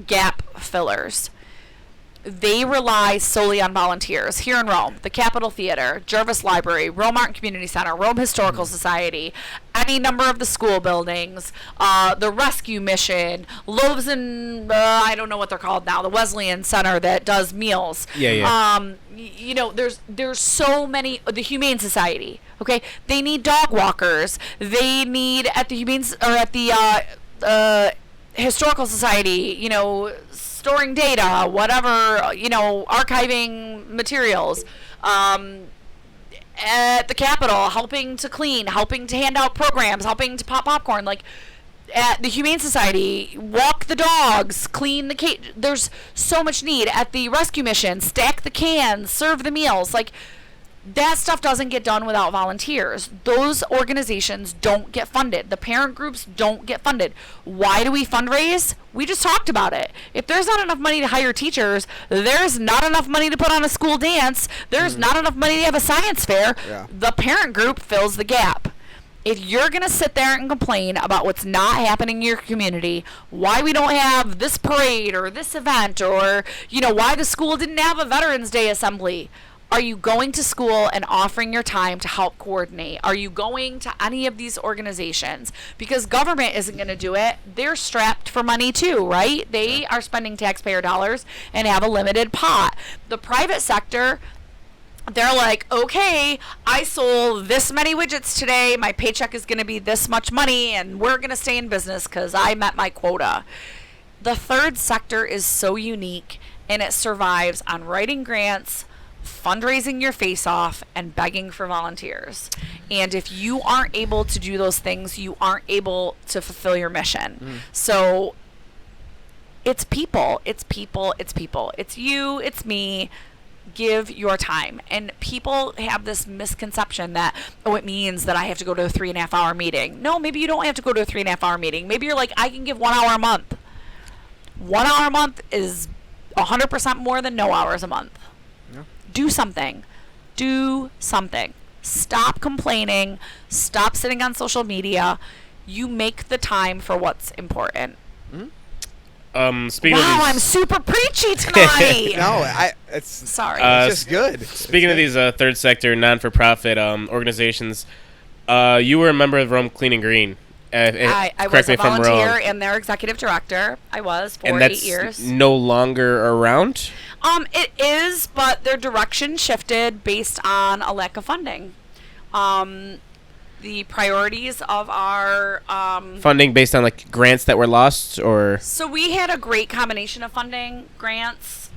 gap fillers. They rely solely on volunteers. Here in Rome, the Capitol Theater, Jervis Library, Rome Art and Community Center, Rome Historical Society, any number of the school buildings, the Rescue Mission, Loaves and I don't know what they're called now, the Wesleyan Center that does meals. Yeah. You know, there's so many. The Humane Society. Okay, they need dog walkers. They need at the Historical Society. You know, storing data, whatever, you know, archiving materials. At the Capitol, helping to clean, helping to hand out programs, helping to pop popcorn. Like, at the Humane Society, walk the dogs, clean the cage. There's so much need. At the Rescue Mission, stack the cans, serve the meals. Like, that stuff doesn't get done without volunteers. Those organizations don't get funded. The parent groups don't get funded. Why do we fundraise? We just talked about it. If there's not enough money to hire teachers, there's not enough money to put on a school dance, there's not enough money to have a science fair, the parent group fills the gap. If you're going to sit there and complain about what's not happening in your community, why we don't have this parade or this event, or, you know, why the school didn't have a Veterans Day assembly, are you going to school and offering your time to help coordinate? Are you going to any of these organizations? Because government isn't going to do it. They're strapped for money too, right? They are spending taxpayer dollars and have a limited pot. The private sector, they're like, okay, I sold this many widgets today. My paycheck is going to be this much money, and we're going to stay in business because I met my quota. The third sector is so unique, and it survives on writing grants, fundraising your face off, and begging for volunteers. And if you aren't able to do those things, you aren't able to fulfill your mission. So it's people. It's you, it's me. Give your time. And people have this misconception that, oh, it means that I have to go to a 3.5 hour meeting. No, maybe you don't have to go to a 3.5 hour meeting. Maybe you're like, I can give 1 hour a month. 1 hour a month is 100% more than no hours a month. Do something. Stop complaining. Stop sitting on social media. You make the time for what's important. Speaking of these, I'm super preachy tonight. It's sorry. it's just good. Speaking of these third sector non-for-profit organizations, you were a member of Rome Clean and Green. I was a volunteer and their executive director. I was for 8 years. No longer around? It is, but their direction shifted based on a lack of funding. The priorities of our funding based on like grants that were lost, or so we had a great combination of funding, grants,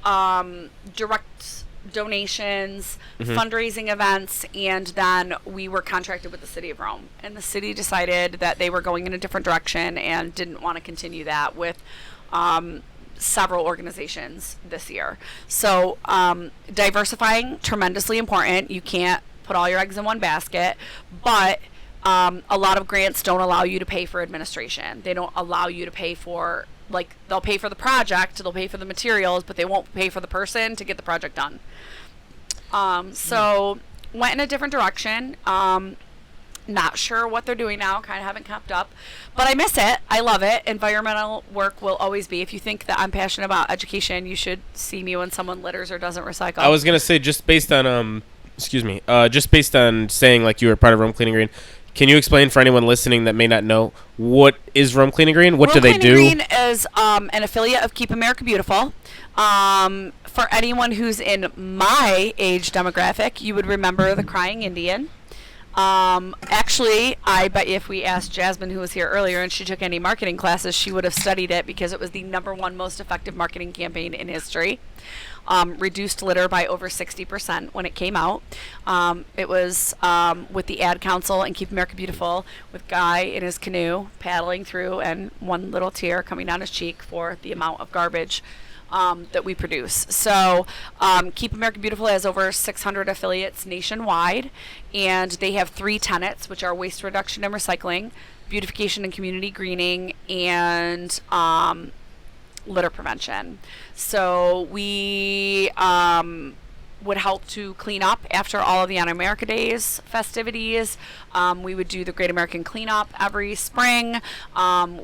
direct donations, fundraising events, and then we were contracted with the city of Rome, and the city decided that they were going in a different direction and didn't want to continue that with several organizations this year. So diversifying, tremendously important. You can't put all your eggs in one basket, but a lot of grants don't allow you to pay for administration. They don't allow you to pay for, like, they'll pay for the project, they'll pay for the materials, but they won't pay for the person to get the project done. So went in a different direction. Not sure what they're doing now, kind of haven't kept up, but I miss it. I love it. Environmental work will always be. If you think that I'm passionate about education, you should see me when someone litters or doesn't recycle. I was going to say, just based on excuse me, just based on saying like you were part of Rome Cleaning Green, can you explain for anyone listening that may not know what is Rome Cleaning Green? What do they do? Rome Cleaning Green is an affiliate of Keep America Beautiful. For anyone who's in my age demographic, you would remember the Crying Indian. Actually, I bet you if we asked Jasmine, who was here earlier, and she took any marketing classes, she would have studied it because it was the #1 most effective marketing campaign in history. Reduced litter by over 60% when it came out. It was with the Ad Council and Keep America Beautiful, with Guy in his canoe paddling through and one little tear coming down his cheek for the amount of garbage that we produce. So Keep America Beautiful has over 600 affiliates nationwide, and they have 3 tenets, which are waste reduction and recycling, beautification and community greening, and litter prevention. So we would help to clean up after all of the On America Days festivities. We would do the Great American Cleanup every spring.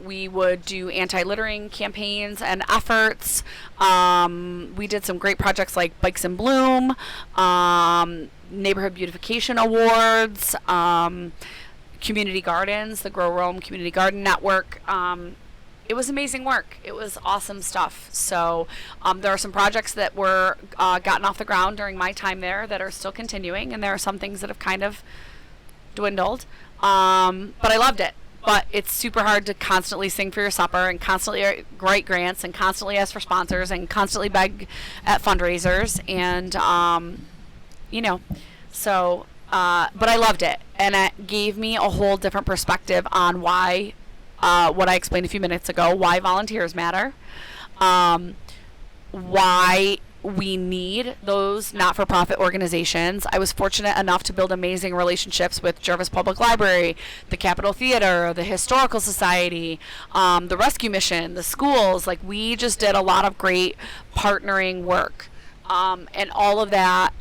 We would do anti-littering campaigns and efforts. We did some great projects like Bikes in Bloom, Neighborhood Beautification Awards, community gardens, the Grow Rome Community Garden Network. It was amazing work. It was awesome stuff. So there are some projects that were gotten off the ground during my time there that are still continuing, and there are some things that have kind of dwindled. But I loved it. But it's super hard to constantly sing for your supper and constantly write grants and constantly ask for sponsors and constantly beg at fundraisers. And, so, but I loved it. And it gave me a whole different perspective on why what I explained a few minutes ago, why volunteers matter, why we need those not-for-profit organizations. I was fortunate enough to build amazing relationships with Jervis Public Library, the Capitol Theater, the Historical Society, the Rescue Mission, the schools. Like, we just did a lot of great partnering work. And all of that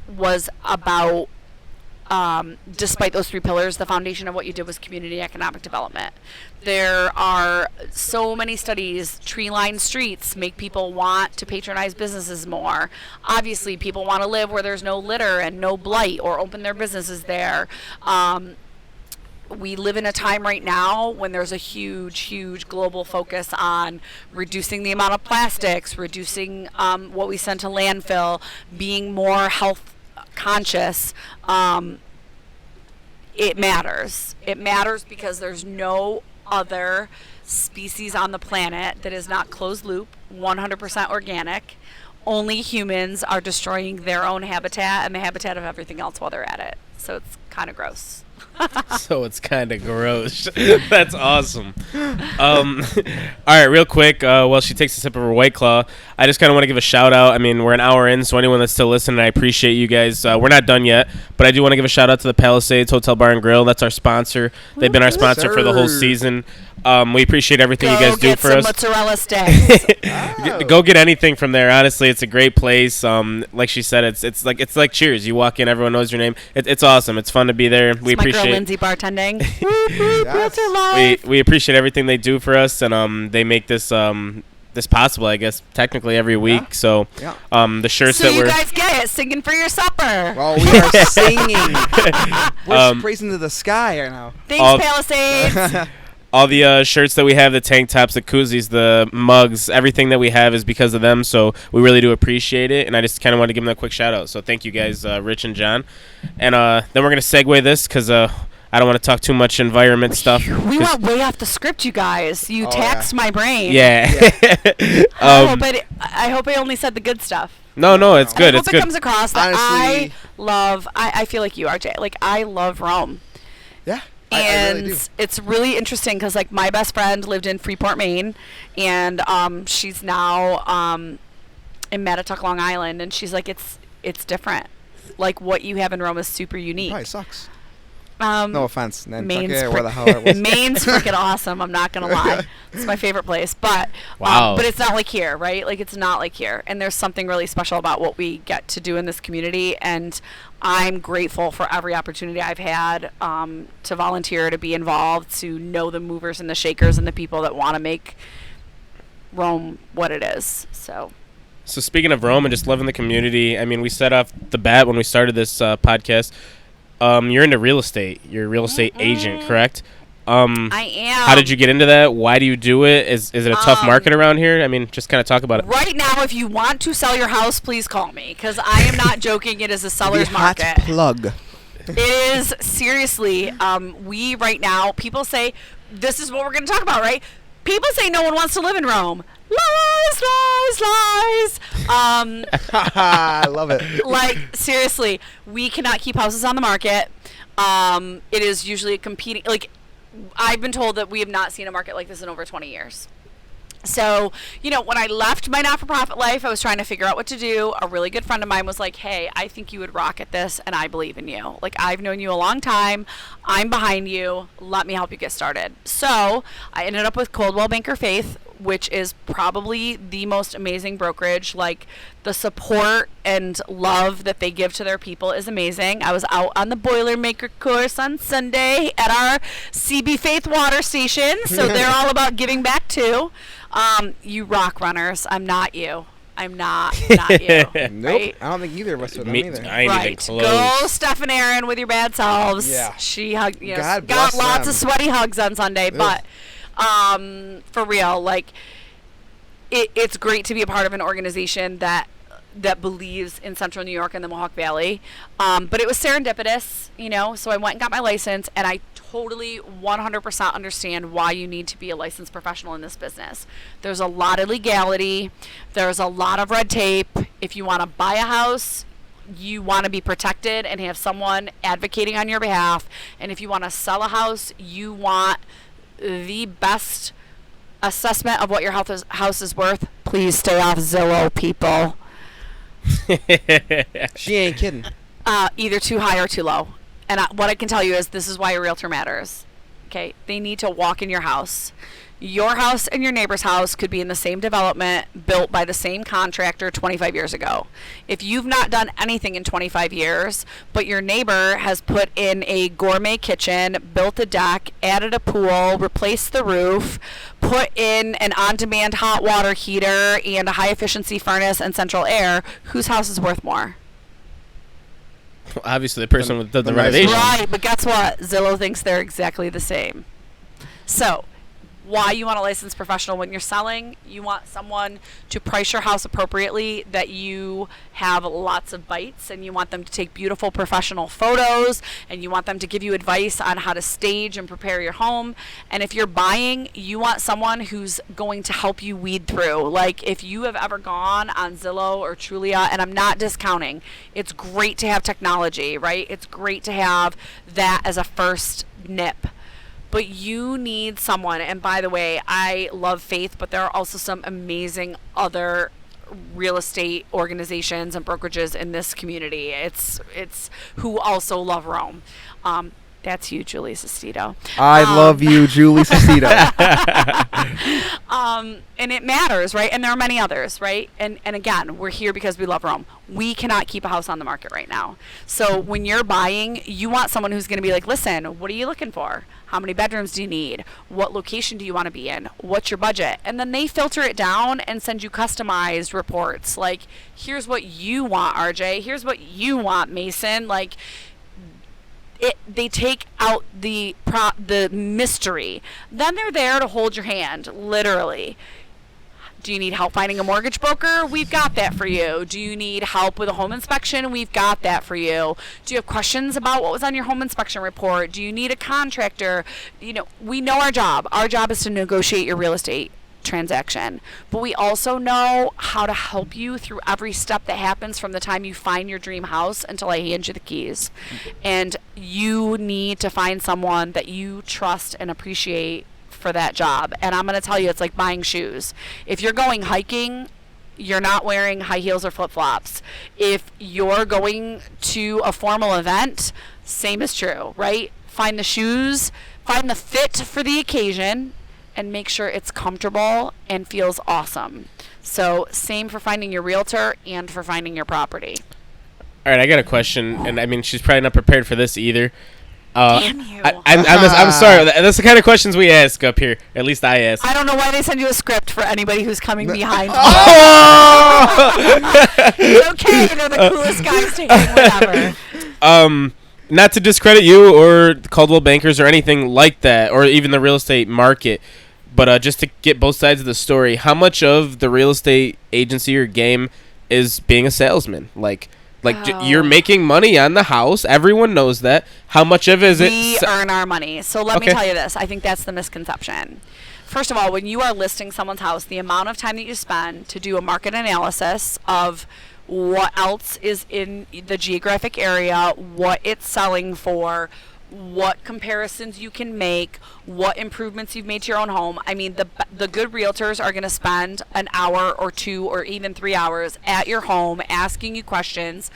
was about despite those 3 pillars, the foundation of what you did was community economic development. There are so many studies. Tree-lined streets make people want to patronize businesses more. Obviously, people want to live where there's no litter and no blight or open their businesses there. We live in a time right now when there's a huge global focus on reducing the amount of plastics, reducing what we send to landfill, being more health conscious. It matters. It matters because there's no other species on the planet that is not closed loop, 100% organic. Only humans are destroying their own habitat and the habitat of everything else while they're at it. So it's kind of gross. So it's kind of gross. That's awesome. All right, real quick, while she takes a sip of her White Claw, I just kind of want to give a shout out. I mean, we're an hour in, so anyone that's still listening, I appreciate you guys. We're not done yet, but I do want to give a shout out to the Palisades Hotel Bar and Grill. That's our sponsor. They've been our sponsor for the whole season. We appreciate everything you guys do for us. Mozzarella sticks. Go get anything from there. Honestly, it's a great place. Like she said, it's like Cheers. You walk in, everyone knows your name. It's awesome. It's fun to be there. We appreciate Lindsay bartending. Yes. We appreciate everything they do for us, and they make this this possible, I guess, technically every week. Yeah. So the shirts so that you guys get it, singing for your supper. Well, we are singing. We're praising to the sky right now. Thanks, Palisades. All the shirts that we have, the tank tops, the koozies, the mugs, everything that we have is because of them. So we really do appreciate it. And I just kind of want to give them a quick shout out. So thank you guys, Rich and John. And then we're going to segue this because I don't want to talk too much environment stuff. We went way off the script, you guys. You taxed my brain. Yeah. I hope I only said the good stuff. No, it's good. I hope it comes across that honestly, I feel like you, RJ. Like, I love Rome. Yeah. And I really do. It's really interesting because, like, my best friend lived in Freeport, Maine, and she's now in Mattatuck, Long Island, and she's like, it's different. Like, what you have in Rome is super unique. Probably sucks. No offense. Maine's where the hell it was. Maine's freaking awesome. I'm not gonna lie. It's my favorite place, but but it's not like here, right? Like, it's not like here. And there's something really special about what we get to do in this community, and I'm grateful for every opportunity I've had to volunteer, to be involved, to know the movers and the shakers and the people that want to make Rome what it is. So. So speaking of Rome and just loving the community, I mean, we set off the bat when we started this podcast. You're into real estate. You're a real estate agent, correct? I am. How did you get into that? Why do you do it? Is it a tough market around here? I mean, just kind of talk about it. Right now, if you want to sell your house, please call me, because I am not joking. It is a seller's The hot market. plug. It is, seriously. We right now, people say, this is what we're going to talk about, right? People say no one wants to live in Rome. Lies, lies, lies. I love it. Like, seriously, we cannot keep houses on the market. It is usually a competing, like, I've been told that we have not seen a market like this in over 20 years. So, you know, when I left my not-for-profit life, I was trying to figure out what to do. A really good friend of mine was like, hey, I think you would rock at this, and I believe in you. Like, I've known you a long time. I'm behind you. Let me help you get started. So I ended up with Coldwell Banker Faith, which is probably the most amazing brokerage. Like, the support and love that they give to their people is amazing. I was out on the Boilermaker course on Sunday at our CB Faith water station, so they're all about giving back too. You rock, runners. I'm not you. I'm not you. Nope. Right? I don't think either of us would Me- either. I ain't even Right. close. Go, Steph and Aaron, with your bad selves. Yeah. She hugged, you know, God got bless lots them. of sweaty hugs on Sunday, Ugh. but for real, like, it's great to be a part of an organization that believes in Central New York and the Mohawk Valley. But it was serendipitous, you know, so I went and got my license, and I totally 100% understand why you need to be a licensed professional in this business. There's a lot of legality. There's a lot of red tape. If you want to buy a house, you want to be protected and have someone advocating on your behalf. And if you want to sell a house, you want the best assessment of what your house is worth. Please stay off Zillow, people. She ain't kidding. Either too high or too low. And what I can tell you is this is why a realtor matters. Okay, they need to walk in your house. Your house and your neighbor's house could be in the same development, built by the same contractor 25 years ago. If you've not done anything in 25 years, but your neighbor has put in a gourmet kitchen, built a deck, added a pool, replaced the roof, put in an on-demand hot water heater and a high-efficiency furnace and central air, whose house is worth more? Obviously, the person with the the renovation. Right, but guess what? Zillow thinks they're exactly the same. So, why you want a licensed professional when you're selling? You want someone to price your house appropriately, that you have lots of bites, and you want them to take beautiful professional photos, and you want them to give you advice on how to stage and prepare your home. And if you're buying, you want someone who's going to help you weed through. Like, if you have ever gone on Zillow or Trulia, and I'm not discounting, it's great to have technology, right? It's great to have that as a first nip. But you need someone, and by the way, I love Faith, but there are also some amazing other real estate organizations and brokerages in this community. It's who also love Rome. That's you, Julie Sestito. I love you, Julie Sestito. And it matters, right? And there are many others, right? And again, we're here because we love Rome. We cannot keep a house on the market right now. So when you're buying, you want someone who's going to be like, listen, what are you looking for? How many bedrooms do you need? What location do you want to be in? What's your budget? And then they filter it down and send you customized reports. Like, here's what you want, RJ. Here's what you want, Mason. Like, they take out the mystery. Then they're there to hold your hand, literally. Do you need help finding a mortgage broker? We've got that for you. Do you need help with a home inspection? We've got that for you. Do you have questions about what was on your home inspection report? Do you need a contractor? You know, we know our job. Our job is to negotiate your real estate transaction, but we also know how to help you through every step that happens from the time you find your dream house until I hand you the keys. And you need to find someone that you trust and appreciate for that job. And I'm going to tell you, it's like buying shoes. If you're going hiking, you're not wearing high heels or flip-flops. If you're going to a formal event, same is true, right? Find the shoes, find the fit for the occasion, and make sure it's comfortable and feels awesome. So same for finding your realtor and for finding your property. All right, I got a question, and I mean, she's probably not prepared for this either. Damn you. I'm sorry. That's the kind of questions we ask up here. At least I ask. I don't know why they send you a script for anybody who's coming behind. Oh! It's okay. They're the coolest guys to hit, whatever. Not to discredit you or Caldwell Bankers or anything like that, or even the real estate market, but just to get both sides of the story, how much of the real estate agency or game is being a salesman? You're making money on the house. Everyone knows that. How much of it is it? We earn our money. So let me tell you this. I think that's the misconception. First of all, when you are listing someone's house, the amount of time that you spend to do a market analysis of what else is in the geographic area, what it's selling for, what comparisons you can make, what improvements you've made to your own home. I mean, the good realtors are going to spend an hour or 2 or even 3 hours at your home asking you questions,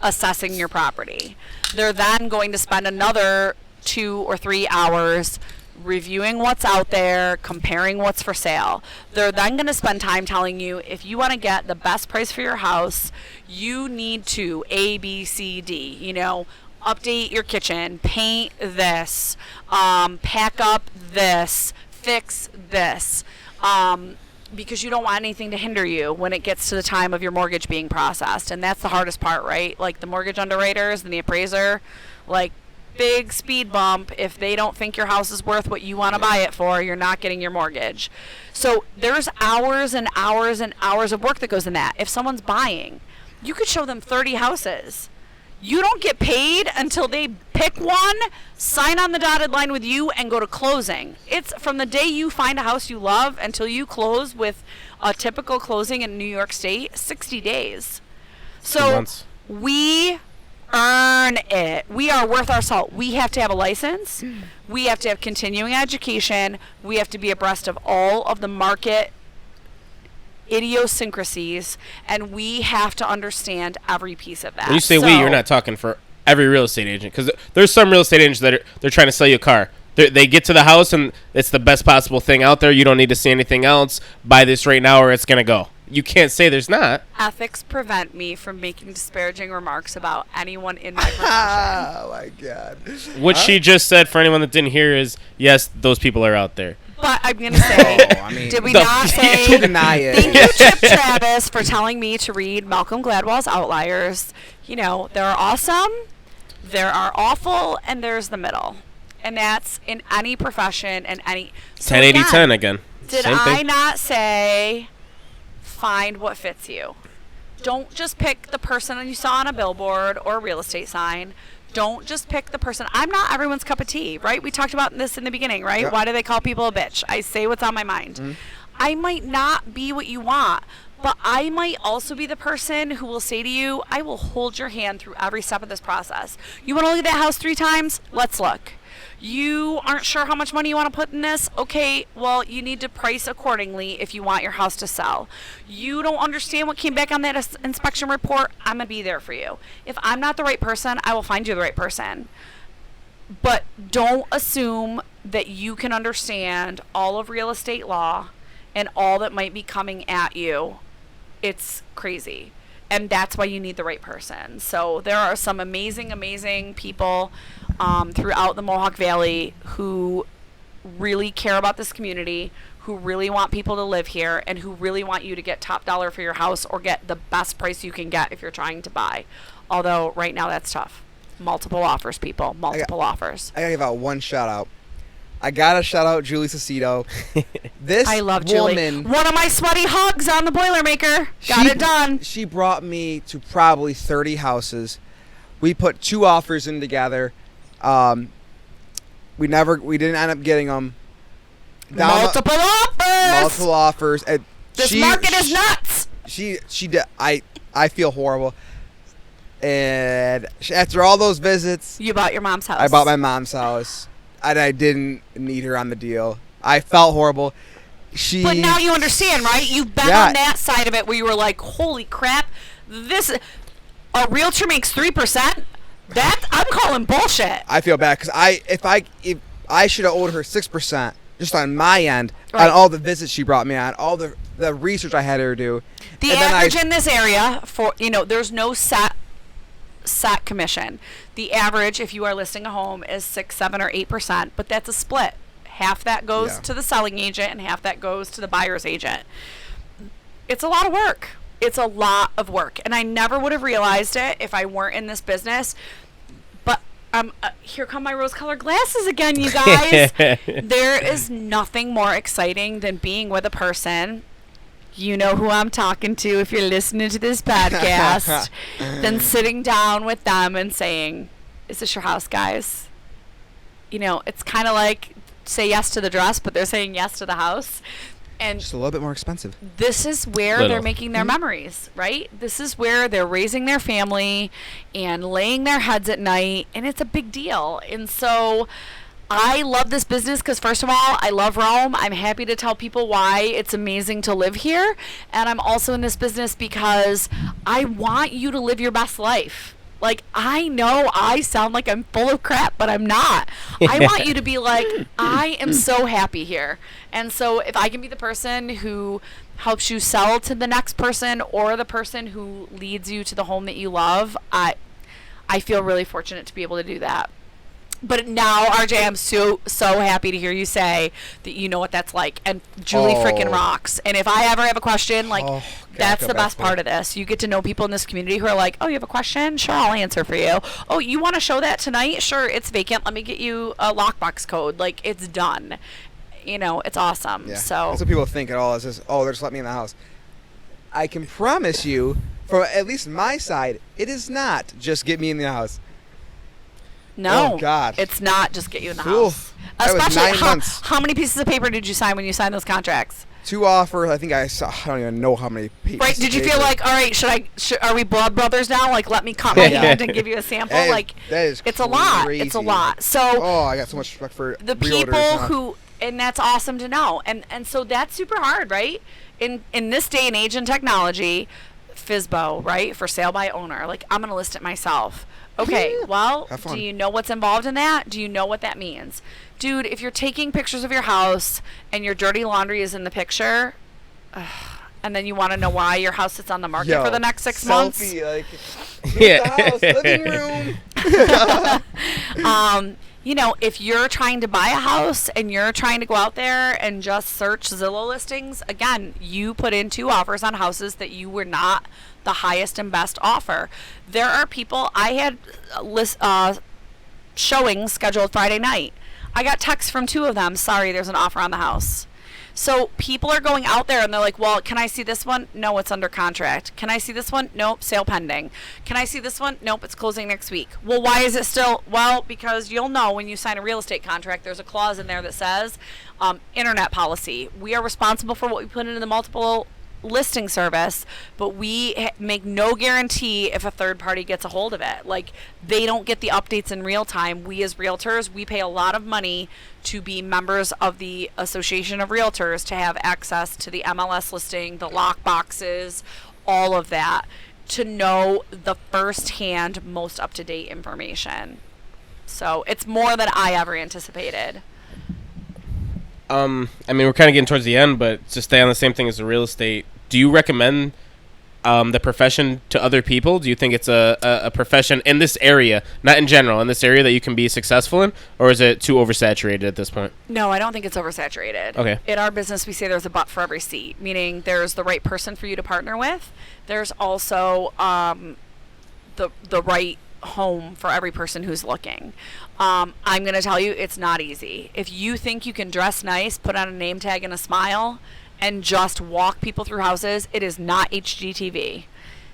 assessing your property. They're then going to spend another 2 or 3 hours reviewing what's out there, comparing what's for sale. They're then going to spend time telling you, if you want to get the best price for your house, you need to A, B, C, D, update your kitchen, paint this, pack up this, fix this, because you don't want anything to hinder you when it gets to the time of your mortgage being processed. And that's the hardest part, right? Like the mortgage underwriters and the appraiser, big speed bump. If they don't think your house is worth what you want to buy it for, you're not getting your mortgage. So there's hours and hours and hours of work that goes in that. If someone's buying, you could show them 30 houses. You don't get paid until they pick one, sign on the dotted line with you, and go to closing. It's from the day you find a house you love until you close with a typical closing in New York State, 60 days. So we earn it. We are worth our salt. We have to have a license. We have to have continuing education. We have to be abreast of all of the market idiosyncrasies, and we have to understand every piece of that. When you say we, you're not talking for every real estate agent, because there's some real estate agents that they're trying to sell you a car. They get to the house and it's the best possible thing out there. You don't need to see anything else. Buy this right now or it's going to go. You can't say there's not. Ethics prevent me from making disparaging remarks about anyone in my profession. Oh my God. What she just said, for anyone that didn't hear, is yes, those people are out there. But I'm going to say, did we not say, to deny it. Thank you, Chip Travis, for telling me to read Malcolm Gladwell's Outliers. There are awesome, there are awful, and there's the middle. And that's in any profession and any... 10-80-10 again. Did I not say, find what fits you? Don't just pick the person you saw on a billboard or a real estate sign. Don't just pick the person. I'm not everyone's cup of tea, right? We talked about this in the beginning, right? Yep. Why do they call people a bitch? I say what's on my mind. Mm-hmm. I might not be what you want, but I might also be the person who will say to you, I will hold your hand through every step of this process. You want to look at that house 3 times? Let's look. You aren't sure how much money you want to put in this? Okay, well, you need to price accordingly if you want your house to sell. You don't understand what came back on that inspection report? I'm going to be there for you. If I'm not the right person, I will find you the right person. But don't assume that you can understand all of real estate law and all that might be coming at you. It's crazy. And that's why you need the right person. So there are some amazing, amazing people throughout the Mohawk Valley who really care about this community, who really want people to live here, and who really want you to get top dollar for your house or get the best price you can get if you're trying to buy. Although right now that's tough. Multiple offers, people. Multiple offers. I gotta give out one shout out. I gotta shout out Julie Cicito. I love Julie. One of my sweaty hugs on the Boilermaker. Got it done. She brought me to probably 30 houses. We put 2 offers in together. We didn't end up getting them. Multiple offers. This market is nuts. She did. I feel horrible. And after all those visits, you bought your mom's house. I bought my mom's house. And I didn't need her on the deal. I felt horrible. But now you understand, right? You've been on that side of it where you were like, holy crap, a realtor makes 3%? That I'm calling bullshit. I feel bad because if I should have owed her 6% just on my end, on all the visits she brought me on, all the research I had her do. The average in this area there's no set set commission. The average, if you are listing a home, is 6, 7, or 8%, but that's a split. Half that goes to the selling agent and half that goes to the buyer's agent. It's a lot of work. It's a lot of work. And I never would have realized it if I weren't in this business. But here come my rose-colored glasses again, you guys. There is nothing more exciting than being with a person. You know who I'm talking to if you're listening to this podcast. Than sitting down with them and saying, is this your house, guys? You know, it's kind of like say yes to the dress, but they're saying yes to the house. And just a little bit more expensive. This is where they're making their memories, right? This is where they're raising their family and laying their heads at night, and it's a big deal. And so I love this business because, first of all, I love Rome. I'm happy to tell people why it's amazing to live here. And I'm also in this business because I want you to live your best life. Like, I know I sound like I'm full of crap, but I'm not. I want you to be like, I am so happy here. And so if I can be the person who helps you sell to the next person or the person who leads you to the home that you love, I feel really fortunate to be able to do that. But now, RJ, I'm so happy to hear you say that you know what that's like. And Julie freaking rocks. And if I ever have a question, like, that's the best part of this. You get to know people in this community who are like, oh, you have a question? Sure, I'll answer for you. Oh, you want to show that tonight? Sure, it's vacant. Let me get you a lockbox code. Like, it's done. You know, it's awesome. Yeah. So that's what people think at all. Is just, oh, they're just letting me in the house. I can promise you, from at least my side, it is not just get me in the house. no, Oh, God. it's not just get you in the Oof. house. That was Especially 9 months. how many pieces of paper did you sign when you signed those contracts? 2 offers. I think I don't even know how many papers. Right? Did you feel like, all right, are we blood brothers now? Like, let me cut my hand and give you a sample. That is- like, that is it's a lot. crazy. It's a lot. So Oh, I got so much respect for the realtors people now. who, and that's awesome to know. And so that's super hard, right? In this day and age in technology, FSBO, right? For sale by owner. Like, I'm gonna list it myself. Okay, well, Have fun. do you know what's involved in that? Do you know what that means? Dude, if you're taking pictures of your house and your dirty laundry is in the picture, and then you want to know why your house sits on the market for the next 6 months. Like, here's the house, living room. You know, if you're trying to buy a house and you're trying to go out there and just search Zillow listings, again, you put in 2 offers on houses that you were not the highest and best offer. There are people, I had showings scheduled Friday night. I got texts from 2 of them, sorry, there's an offer on the house. So people are going out there and they're like, well, can I see this one? No, it's under contract. Can I see this one? Nope, sale pending. Can I see this one? Nope, it's closing next week. Well, why is it still? Well, because you'll know when you sign a real estate contract, there's a clause in there that says internet policy. We are responsible for what we put into the multiple listing service, but we make no guarantee if a third party gets a hold of it. Like, they don't get the updates in real time. We as realtors, we pay a lot of money to be members of the Association of Realtors to have access to the MLS listing, the lock boxes, all of that, to know the first-hand, most up-to-date information. So it's more than I ever anticipated. I mean, we're kind of getting towards the end, but to stay on the same thing as the real estate, do you recommend the profession to other people? Do you think it's a profession in this area, not in general, in this area that you can be successful in, or is it too oversaturated at this point? No, I don't think it's oversaturated. Okay. In our business, we say there's a butt for every seat, meaning there's the right person for you to partner with. There's also the right home for every person who's looking. I'm going to tell you, it's not easy. If you think you can dress nice, put on a name tag and a smile, and just walk people through houses, it is not HGTV.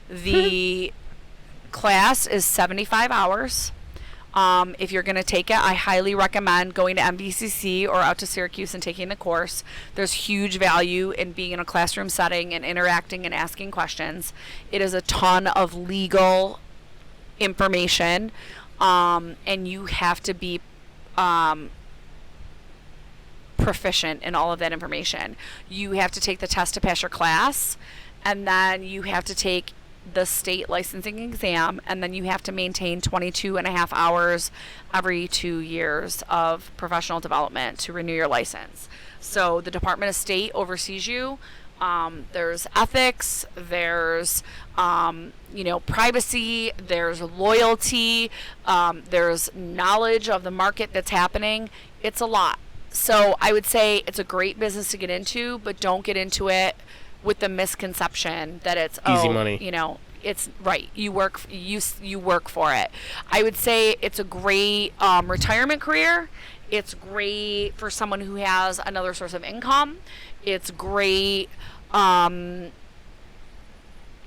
The class is 75 hours. If you're going to take it, I highly recommend going to MVCC or out to Syracuse and taking the course. There's huge value in being in a classroom setting and interacting and asking questions. It is a ton of legal information, and you have to be proficient in all of that information. You have to take the test to pass your class, and then you have to take the state licensing exam, and then you have to maintain 22 and a half hours every 2 years of professional development to renew your license. So the Department of State oversees you. There's ethics, there's, privacy, there's loyalty, there's knowledge of the market that's happening. It's a lot. So I would say it's a great business to get into, but don't get into it with the misconception that it's easy money. It's right. You work for it. I would say it's a great retirement career. It's great for someone who has another source of income. It's great,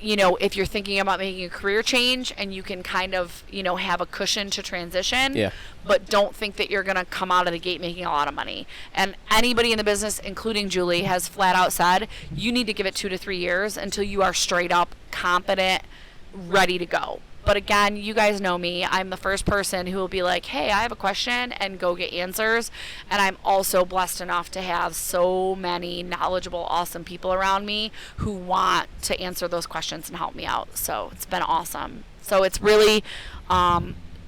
if you're thinking about making a career change and you can kind of, have a cushion to transition. Yeah. But don't think that you're going to come out of the gate making a lot of money. And anybody in the business, including Julie, has flat out said, you need to give it 2 to 3 years until you are straight up competent, ready to go. But again, you guys know me. I'm the first person who will be like, hey, I have a question, and go get answers. And I'm also blessed enough to have so many knowledgeable, awesome people around me who want to answer those questions and help me out. So it's been awesome. So it's really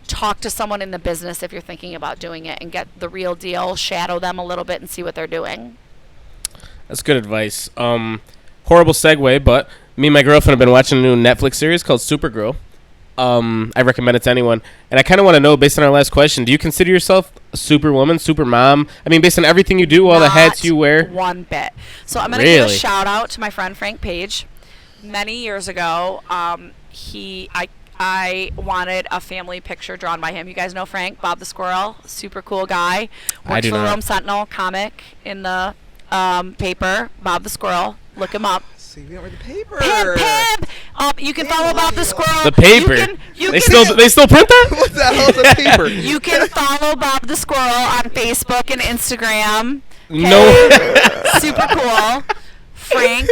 talk to someone in the business if you're thinking about doing it and get the real deal, shadow them a little bit and see what they're doing. That's good advice. Horrible segue, but me and my girlfriend have been watching a new Netflix series called Supergirl. I recommend it to anyone. And I kind of want to know, based on our last question, do you consider yourself a superwoman, super mom? I mean, based on everything you do, all the hats you wear? One bit. So I'm going to give a shout out to my friend Frank Page. Many years ago, I wanted a family picture drawn by him. You guys know Frank, Bob the Squirrel, super cool guy. Works for the Rome Sentinel comic in the paper, Bob the Squirrel. Look him up. See, we don't read the paper. Pimp. You can follow Bob the Squirrel. The paper. They still print that? What the hell is a paper? You can follow Bob the Squirrel on Facebook and Instagram. No. Super cool. Frank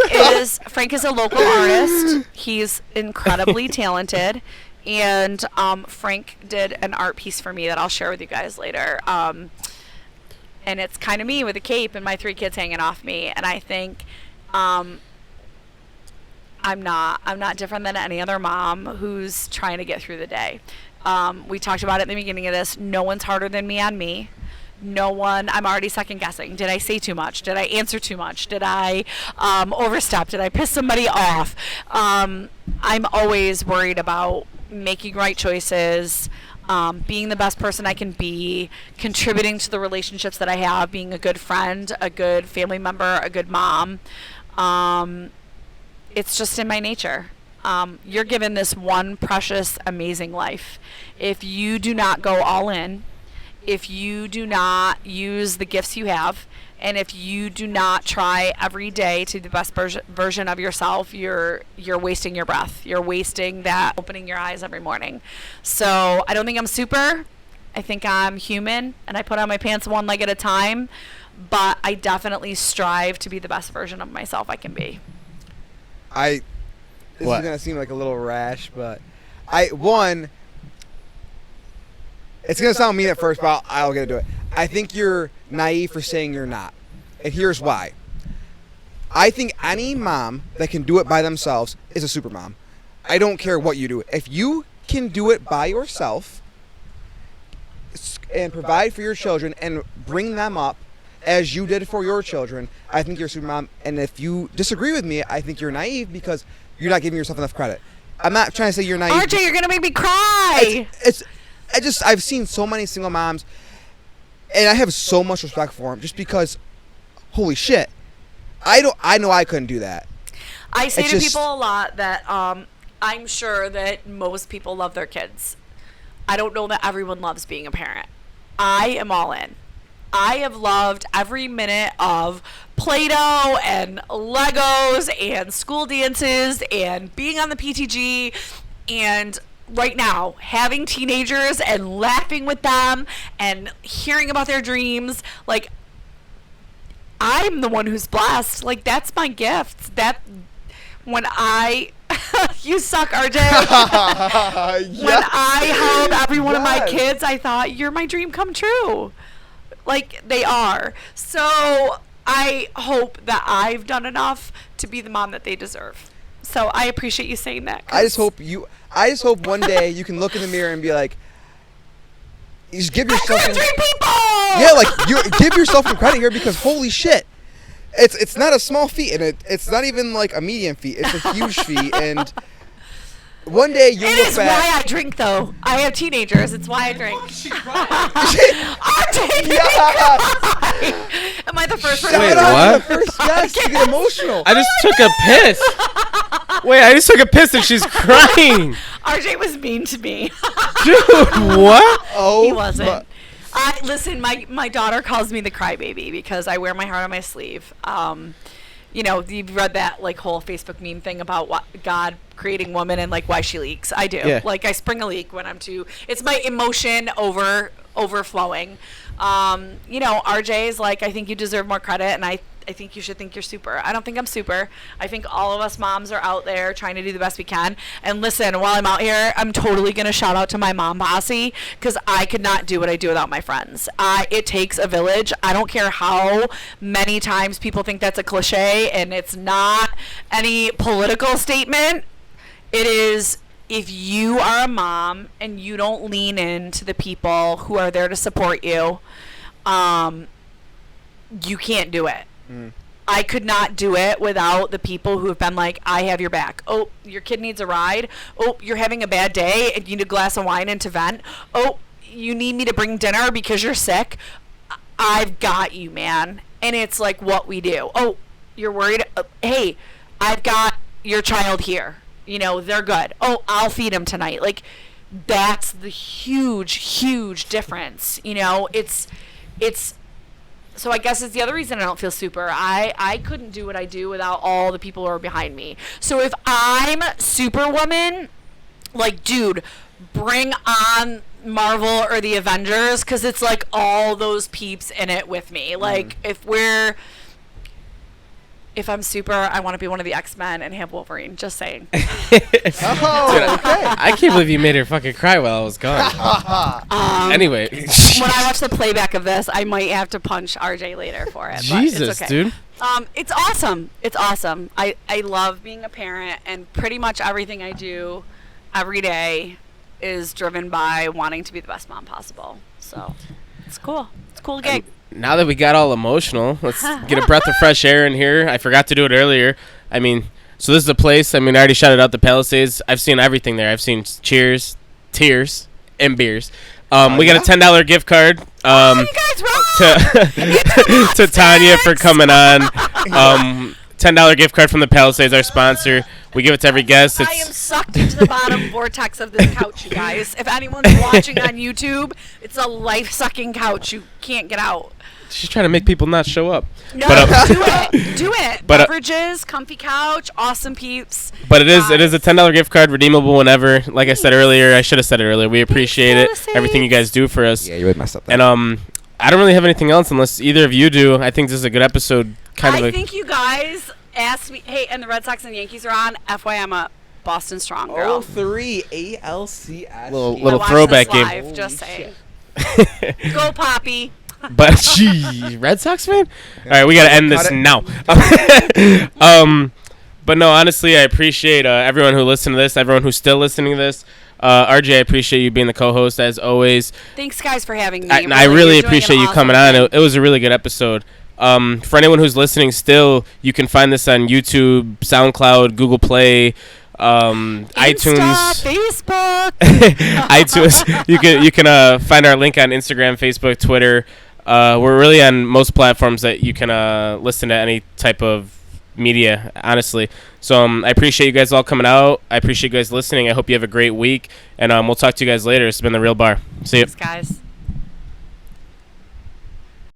is a local artist. He's incredibly talented, and Frank did an art piece for me that I'll share with you guys later. And it's kind of me with a cape and my 3 kids hanging off me, and I think I'm not different than any other mom who's trying to get through the day. We talked about it in the beginning of this. No one's harder than me on me. No one. I'm already second guessing. Did I say too much? Did I answer too much? Did I overstep? Did I piss somebody off? I'm always worried about making right choices, being the best person I can be, contributing to the relationships that I have, being a good friend, a good family member, a good mom. It's just in my nature. You're given this one precious, amazing life. If you do not go all in, if you do not use the gifts you have, and if you do not try every day to be the best version of yourself, you're wasting your breath. You're wasting that opening your eyes every morning. So I don't think I'm super. I think I'm human, and I put on my pants one leg at a time. But I definitely strive to be the best version of myself I can be. This is going to seem like a little rash, but it's going to sound mean at first, but I'll get into it. I think you're naive for saying you're not. And here's why. I think any mom that can do it by themselves is a super mom. I don't care what you do. If you can do it by yourself and provide for your children and bring them up as you did for your children, I think you're a super mom. And if you disagree with me, I think you're naive because you're not giving yourself enough credit. I'm not trying to say you're naive. RJ, you're going to make me cry. I've seen so many single moms, and I have so much respect for them just because, holy shit, I know I couldn't do that. I say to people a lot that I'm sure that most people love their kids. I don't know that everyone loves being a parent. I am all in. I have loved every minute of Play-Doh and Legos and school dances and being on the PTG and right now having teenagers and laughing with them and hearing about their dreams. Like, I'm the one who's blessed. Like, that's my gift. That when I you suck, RJ. Yes. When I held every one of my kids, I thought, you're my dream come true. Like, they are. So I hope that I've done enough to be the mom that they deserve. So I appreciate you saying that. I just hope one day you can look in the mirror and be like, you just give yourself dream people. Yeah, like, you give yourself some credit here because holy shit, it's not a small feat, and it's not even like a medium feat. It's a huge feat, and one day you It look is back. why I drink, though. I have teenagers. It's why I drink. Am I the first person? Wait, Shout out what? to the first guest. You get emotional. I just took a piss. Wait, I just took a piss and she's crying. RJ was mean to me. Dude, what? Oh, He wasn't. my- Listen, my daughter calls me the crybaby because I wear my heart on my sleeve. You know, you've read that like whole Facebook meme thing about what God creating woman and like why she leaks. I do. Yeah. Like I spring a leak when I'm too. It's my emotion overflowing. You know, RJ is like, I think you deserve more credit, and I think you should think you're super. I don't think I'm super. I think all of us moms are out there trying to do the best we can. And listen, while I'm out here, I'm totally going to shout out to my mom posse because I could not do what I do without my friends. It takes a village. I don't care how many times people think that's a cliche, and it's not any political statement. It is, if you are a mom and you don't lean into the people who are there to support you, you can't do it. I could not do it without the people who have been like, I have your back. Oh, your kid needs a ride. Oh, you're having a bad day and you need a glass of wine and to vent. Oh, you need me to bring dinner because you're sick. I've got you, man. And it's like what we do. Oh, you're worried. Hey, I've got your child here. You know, they're good. Oh, I'll feed him tonight. Like, that's the huge difference. You know, it's so I guess it's the other reason I don't feel super. I couldn't do what I do without all the people who are behind me. So if I'm Superwoman, like, dude, bring on Marvel or the Avengers, because it's like all those peeps in it with me. Like, if I'm super, I want to be one of the X-Men and have Wolverine. Just saying. Oh, okay. I can't believe you made her fucking cry while I was gone. Anyway. When I watch the playback of this, I might have to punch RJ later for it. Jesus, but it's okay. dude. It's awesome. It's awesome. I love being a parent, and pretty much everything I do every day is driven by wanting to be the best mom possible. So it's cool. It's a cool gig. Now that we got all emotional, let's get a breath of fresh air in here. I forgot to do it earlier. I mean, so this is a place. I mean, I already shouted out the Palisades. I've seen everything there. I've seen cheers, tears, and beers. We got a $10 gift card. You guys rock! To Tanya for coming on. $10 gift card from the Palisades, our sponsor. We give it to every guest. I am sucked into the bottom vortex of this couch, you guys. If anyone's watching on YouTube, it's a life-sucking couch. You can't get out. She's trying to make people not show up. No, But, do it. but, Beverages, comfy couch, awesome peeps. But it is a $10 gift card, redeemable whenever. Like I said earlier, I should have said it earlier. We appreciate it, Palisades. everything you guys do for us. Yeah, you would mess up that. And I don't really have anything else unless either of you do. I think this is a good episode. I think you guys asked me. Hey, and the Red Sox and Yankees are on. FYI, I'm a Boston Strong girl. 03 ALCS. Little I watched throwback this game. live, just saying. Go Poppy. But gee, Red Sox fan. All right, we gotta end this Cut it. now. But no, honestly, I appreciate everyone who listened to this, everyone who's still listening to this. RJ, I appreciate you being the co-host as always. Thanks, guys, for having me. I really you're doing appreciate an you awesome coming on. thing. It was a really good episode. For anyone who's listening still, you can find this on YouTube, SoundCloud, Google Play, iTunes, Facebook. iTunes. You can find our link on Instagram, Facebook, Twitter. We're really on most platforms that you can listen to any type of media, honestly. So I appreciate you guys all coming out. I appreciate you guys listening. I hope you have a great week, and we'll talk to you guys later. It's been The Real Bar. See you. Thanks, guys.